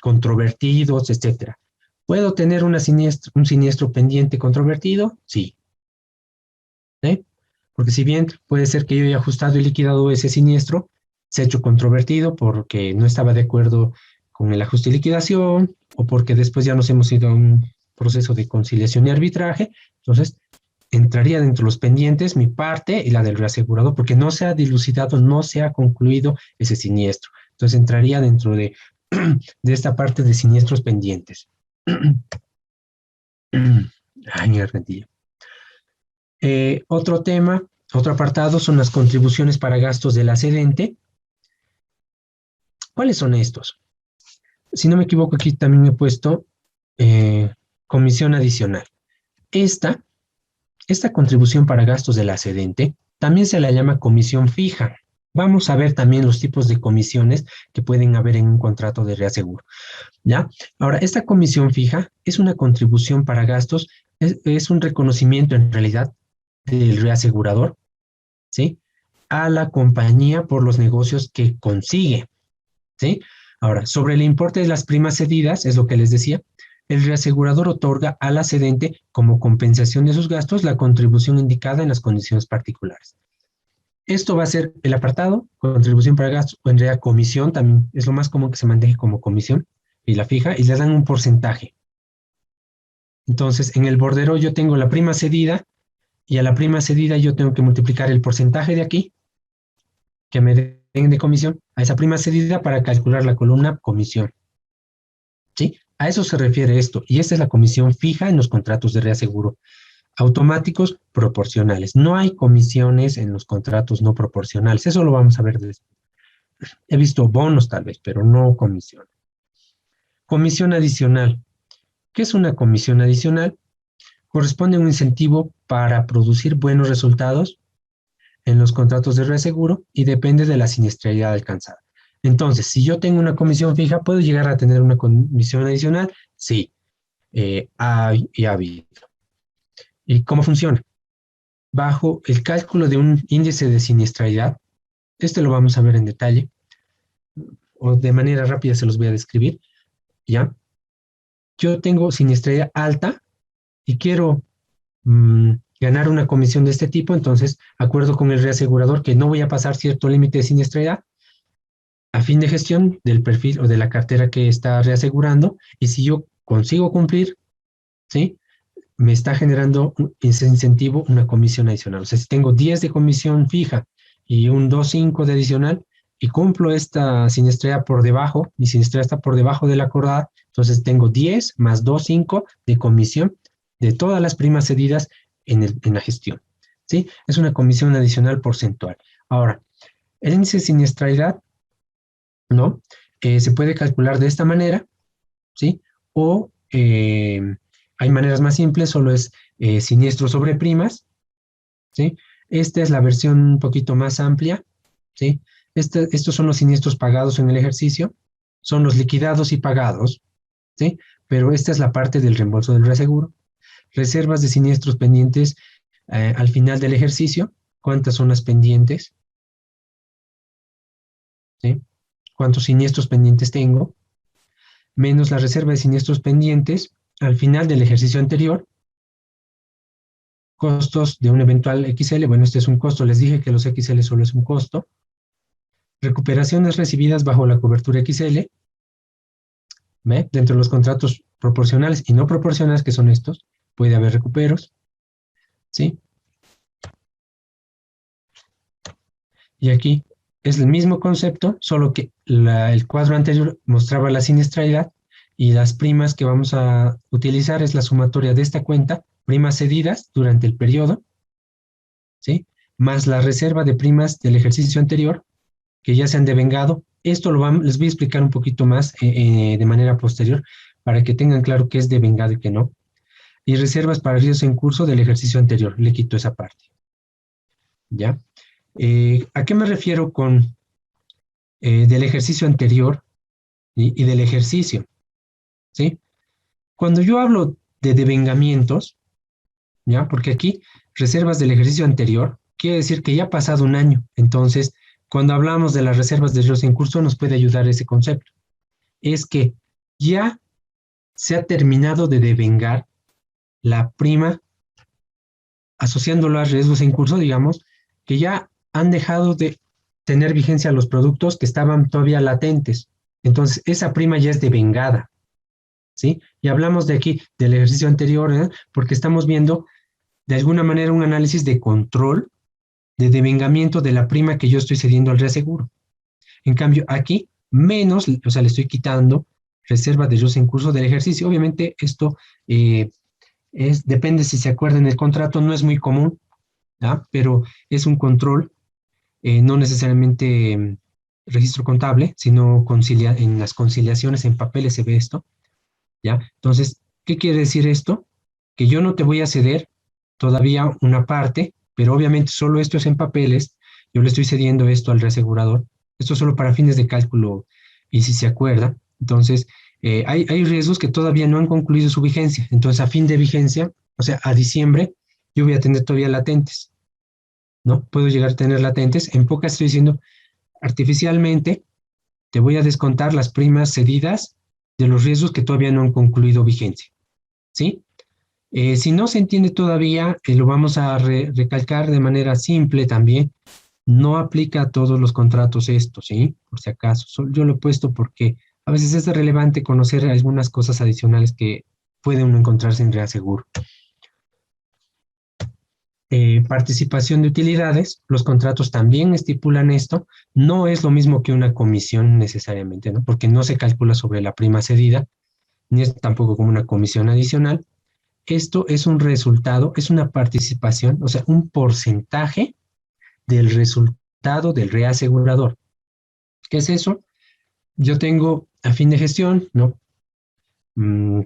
controvertidos, etcétera. ¿Puedo tener un siniestro pendiente controvertido? Sí. ¿Sí? Porque si bien puede ser que yo haya ajustado y liquidado ese siniestro, se ha hecho controvertido porque no estaba de acuerdo con el ajuste y liquidación o porque después ya nos hemos ido a un proceso de conciliación y arbitraje, entonces entraría dentro de los pendientes mi parte y la del reasegurado porque no se ha dilucidado, no se ha concluido ese siniestro. Entonces entraría dentro de esta parte de siniestros pendientes. Ay, mi gargantilla. Otro tema, otro apartado son las contribuciones para gastos del accedente. ¿Cuáles son estos? Si no me equivoco, aquí también he puesto comisión adicional. Esta, esta contribución para gastos del accedente también se la llama comisión fija. Vamos a ver también los tipos de comisiones que pueden haber en un contrato de reaseguro, ¿ya? Ahora, esta comisión fija es una contribución para gastos, es un reconocimiento en realidad del reasegurador, ¿sí? A la compañía por los negocios que consigue, ¿sí? Ahora, sobre el importe de las primas cedidas, es lo que les decía, el reasegurador otorga al accedente como compensación de sus gastos la contribución indicada en las condiciones particulares. Esto va a ser el apartado, contribución para gastos, o en realidad comisión, también es lo más común que se maneje como comisión, y la fija, y le dan un porcentaje. Entonces, en el bordero yo tengo la prima cedida, y a la prima cedida yo tengo que multiplicar el porcentaje de aquí, que me den de comisión, a esa prima cedida para calcular la columna comisión. ¿Sí? A eso se refiere esto, y esta es la comisión fija en los contratos de reaseguro. Automáticos proporcionales. No hay comisiones en los contratos no proporcionales. Eso lo vamos a ver después. He visto bonos tal vez, pero no comisión. Comisión adicional. ¿Qué es una comisión adicional? Corresponde a un incentivo para producir buenos resultados en los contratos de reaseguro y depende de la siniestralidad alcanzada. Entonces, si yo tengo una comisión fija, ¿puedo llegar a tener una comisión adicional? Sí, ha habido. ¿Y cómo funciona? Bajo el cálculo de un índice de siniestralidad, este lo vamos a ver en detalle, o de manera rápida se los voy a describir, ¿ya? Yo tengo siniestralidad alta y quiero ganar una comisión de este tipo, entonces acuerdo con el reasegurador que no voy a pasar cierto límite de siniestralidad a fin de gestión del perfil o de la cartera que está reasegurando, y si yo consigo cumplir, ¿sí? Me está generando ese incentivo una comisión adicional. O sea, si tengo 10 de comisión fija y un 2,5 de adicional y cumplo esta siniestralidad por debajo, mi siniestralidad está por debajo de la acordada, entonces tengo 10 más 2,5 de comisión de todas las primas cedidas en la gestión. ¿Sí? Es una comisión adicional porcentual. Ahora, el índice de siniestralidad, ¿no? Se puede calcular de esta manera, ¿sí? O hay maneras más simples, solo es siniestro sobre primas, ¿sí? Esta es la versión un poquito más amplia, ¿sí? Estos son los siniestros pagados en el ejercicio, son los liquidados y pagados, ¿sí? Pero esta es la parte del reembolso del reaseguro. Reservas de siniestros pendientes al final del ejercicio, ¿cuántas son las pendientes? ¿Sí? ¿Cuántos siniestros pendientes tengo? Menos la reserva de siniestros pendientes al final del ejercicio anterior, costos de un eventual XL, bueno, este es un costo, les dije que los XL solo es un costo, recuperaciones recibidas bajo la cobertura XL, ¿ve? Dentro de los contratos proporcionales y no proporcionales, que son estos, puede haber recuperos, ¿sí? Y aquí es el mismo concepto, solo que el cuadro anterior mostraba la siniestralidad y las primas que vamos a utilizar es la sumatoria de esta cuenta, primas cedidas durante el periodo, ¿sí? Más la reserva de primas del ejercicio anterior, que ya se han devengado. Esto les voy a explicar un poquito más de manera posterior, para que tengan claro qué es devengado y qué no. Y reservas para riesgos en curso del ejercicio anterior, le quito esa parte, ¿ya? ¿A qué me refiero con del ejercicio anterior y del ejercicio? ¿Sí? Cuando yo hablo de devengamientos, ¿ya? Porque aquí reservas del ejercicio anterior, quiere decir que ya ha pasado un año. Entonces, cuando hablamos de las reservas de riesgos en curso, nos puede ayudar ese concepto. Es que ya se ha terminado de devengar la prima, asociándolo a riesgos en curso, digamos, que ya han dejado de tener vigencia los productos que estaban todavía latentes. Entonces, esa prima ya es devengada, ¿sí? Y hablamos de aquí del ejercicio anterior, ¿eh? Porque estamos viendo de alguna manera un análisis de control de devengamiento de la prima que yo estoy cediendo al reaseguro. En cambio, aquí menos, o sea, le estoy quitando reserva de riesgos en curso del ejercicio. Obviamente, esto depende si se acuerda en el contrato, no es muy común, ¿ya? Pero es un control, no necesariamente registro contable, sino en las conciliaciones en papeles se ve esto, ¿ya? Entonces, ¿qué quiere decir esto? Que yo no te voy a ceder todavía una parte, pero obviamente solo esto es en papeles, yo le estoy cediendo esto al reasegurador, esto es solo para fines de cálculo, y si se acuerda, entonces, hay riesgos que todavía no han concluido su vigencia, entonces a fin de vigencia, o sea, a diciembre, yo voy a tener todavía latentes, ¿no? Puedo llegar a tener latentes, en pocas estoy diciendo, artificialmente, te voy a descontar las primas cedidas de los riesgos que todavía no han concluido vigencia, ¿sí? Si no se entiende todavía, lo vamos a recalcar de manera simple también. No aplica a todos los contratos esto, ¿sí? Por si acaso. Yo lo he puesto porque a veces es relevante conocer algunas cosas adicionales que puede uno encontrarse en reaseguro. Participación de utilidades, los contratos también estipulan esto. No es lo mismo que una comisión necesariamente, ¿no? Porque no se calcula sobre la prima cedida, ni es tampoco como una comisión adicional. Esto es un resultado, es una participación, o sea, un porcentaje del resultado del reasegurador. ¿Qué es eso? Yo tengo a fin de gestión, ¿no?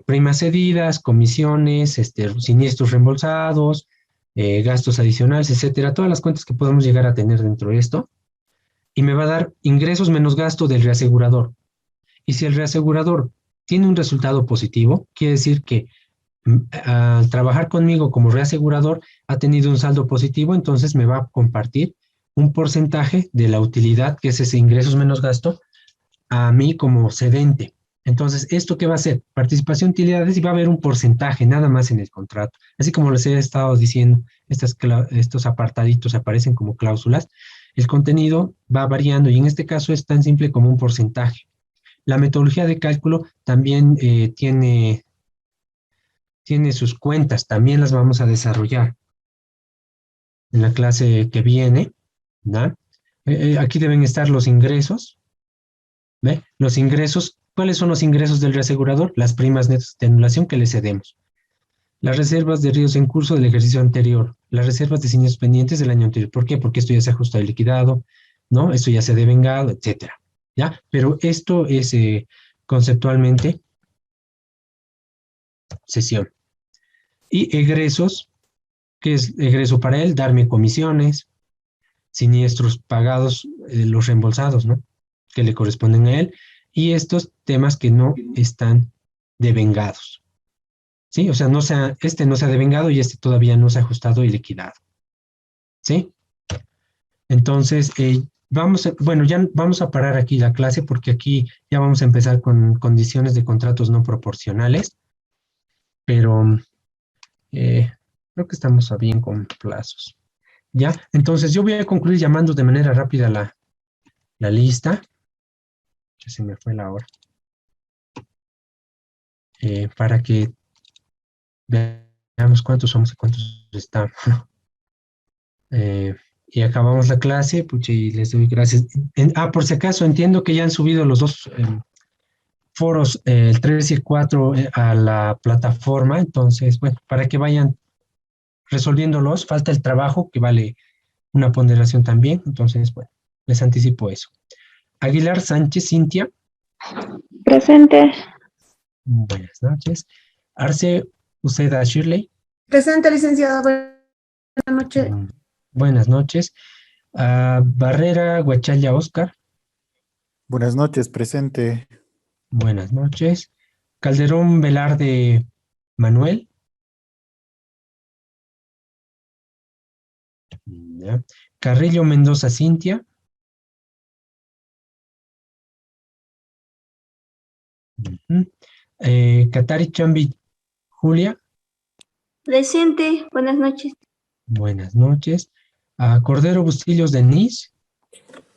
Primas cedidas, comisiones, siniestros reembolsados, gastos adicionales, etcétera, todas las cuentas que podemos llegar a tener dentro de esto, y me va a dar ingresos menos gasto del reasegurador. Y si el reasegurador tiene un resultado positivo, quiere decir que al trabajar conmigo como reasegurador ha tenido un saldo positivo, entonces me va a compartir un porcentaje de la utilidad, que es ese ingresos menos gasto, a mí como cedente, Entonces, ¿esto qué va a ser? Participación, utilidades, y va a haber un porcentaje nada más en el contrato. Así como les he estado diciendo, estos apartaditos aparecen como cláusulas, el contenido va variando y en este caso es tan simple como un porcentaje. La metodología de cálculo también tiene sus cuentas, también las vamos a desarrollar en la clase que viene, ¿no? Aquí deben estar los ingresos, ¿ve? Los ingresos, ¿cuáles son los ingresos del reasegurador? Las primas netas de anulación que le cedemos. Las reservas de riesgos en curso del ejercicio anterior, las reservas de siniestros pendientes del año anterior. ¿Por qué? Porque esto ya se ha ajustado y liquidado, ¿no? Esto ya se ha devengado, etcétera, ¿ya? Pero esto es conceptualmente sesión. Y egresos, ¿qué es egreso para él? Darme comisiones, siniestros pagados, los reembolsados, ¿no? Que le corresponden a él, y estos temas que no están devengados, ¿sí? O sea, este no se ha devengado y este todavía no se ha ajustado y liquidado, ¿sí? Entonces, bueno, ya vamos a parar aquí la clase porque aquí ya vamos a empezar con condiciones de contratos no proporcionales, pero eh, creo que estamos a bien con plazos. ¿Ya? Entonces, yo voy a concluir llamando de manera rápida la lista. Ya se me fue la hora. Para que veamos cuántos somos y cuántos estamos. Y acabamos la clase, pucha, y les doy gracias. Por si acaso, entiendo que ya han subido los dos foros, el 3 y el 4, a la plataforma, entonces, bueno, para que vayan resolviéndolos, falta el trabajo, que vale una ponderación también, entonces, bueno, les anticipo eso. Aguilar Sánchez Cintia. Presente. Buenas noches. Arce Uceda Shirley. Presente, licenciado. Buenas noches. Buenas noches. Barrera Guachalla Oscar. Buenas noches, presente. Buenas noches. Calderón Velarde Manuel. Ya. Carrillo Mendoza Cintia. Katari Chambi Julia. Presente, buenas noches. Buenas noches. Cordero Bustillos Denise.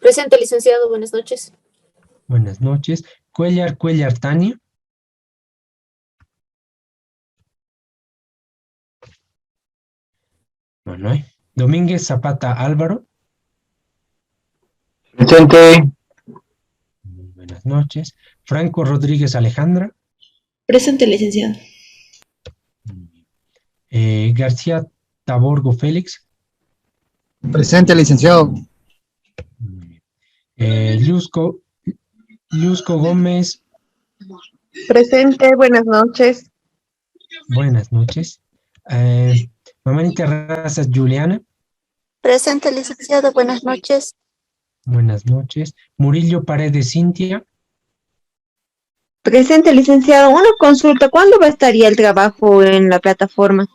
Presente, licenciado, buenas noches. Buenas noches. Cuellar Tania. No hay. Domínguez Zapata Álvaro. Presente. Buenas noches. Franco Rodríguez Alejandra. Presente, licenciado. García Taborgo Félix. Presente, licenciado. Luzco Gómez. Presente, buenas noches. Buenas noches. Mamanita Razas Juliana. Presente, licenciado, buenas noches. Buenas noches. Murillo Paredes Cintia. Presente, licenciado. Una consulta. ¿Cuándo va a estar ya el trabajo en la plataforma?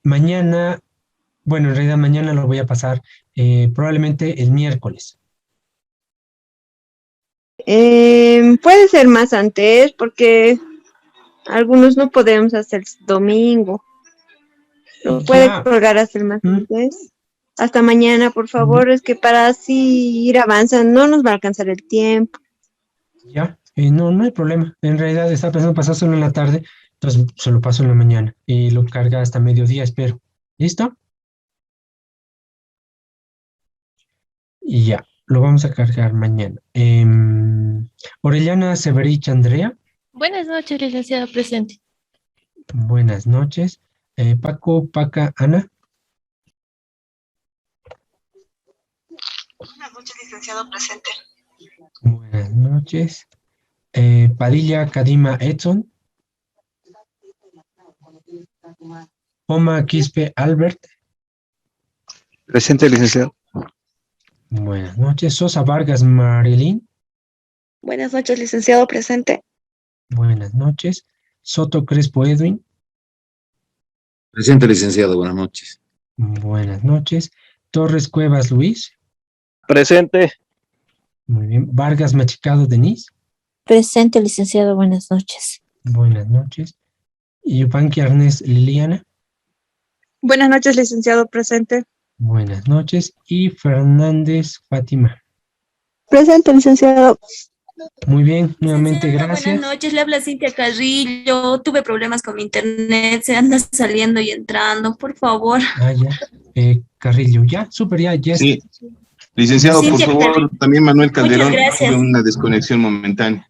Mañana, bueno, en realidad mañana lo voy a pasar probablemente el miércoles. Puede ser más antes porque algunos no podemos hacer domingo. Lo puede Ya. colgar hasta el más antes. Hasta mañana, por favor. Es que para así ir avanzando no nos va a alcanzar el tiempo. Ya, no hay problema. En realidad estaba pensando pasárselo en la tarde, entonces se lo paso en la mañana y lo carga hasta mediodía, espero. ¿Listo? Y ya, lo vamos a cargar mañana. Orellana Severich Andrea. Buenas noches, licenciado, presente. Buenas noches. Paco Paca Ana. Buenas noches, licenciado, presente. Buenas noches. Padilla Kadima Edson. Oma Quispe Albert. Presente, licenciado. Buenas noches. Sosa Vargas Marilyn. Buenas noches, licenciado, presente. Buenas noches. Soto Crespo Edwin. Presente, licenciado. Buenas noches. Buenas noches. Torres Cuevas Luis. Presente. Muy bien. Vargas Machicado Denise. Presente, licenciado. Buenas noches. Buenas noches. Yupanqui Arnés Liliana. Buenas noches, licenciado, presente. Buenas noches. Y Fernández Fátima. Presente, licenciado. Muy bien, nuevamente Licenciada, gracias. buenas noches, le habla Cintia Carrillo. Tuve problemas con mi internet, se anda saliendo y entrando, por favor. Ah, ya. Carrillo, ya, súper, ya. Sí. Licenciado, por Cintia favor, Carrillo. también Manuel Calderón, Muchas gracias. tuve una desconexión momentánea.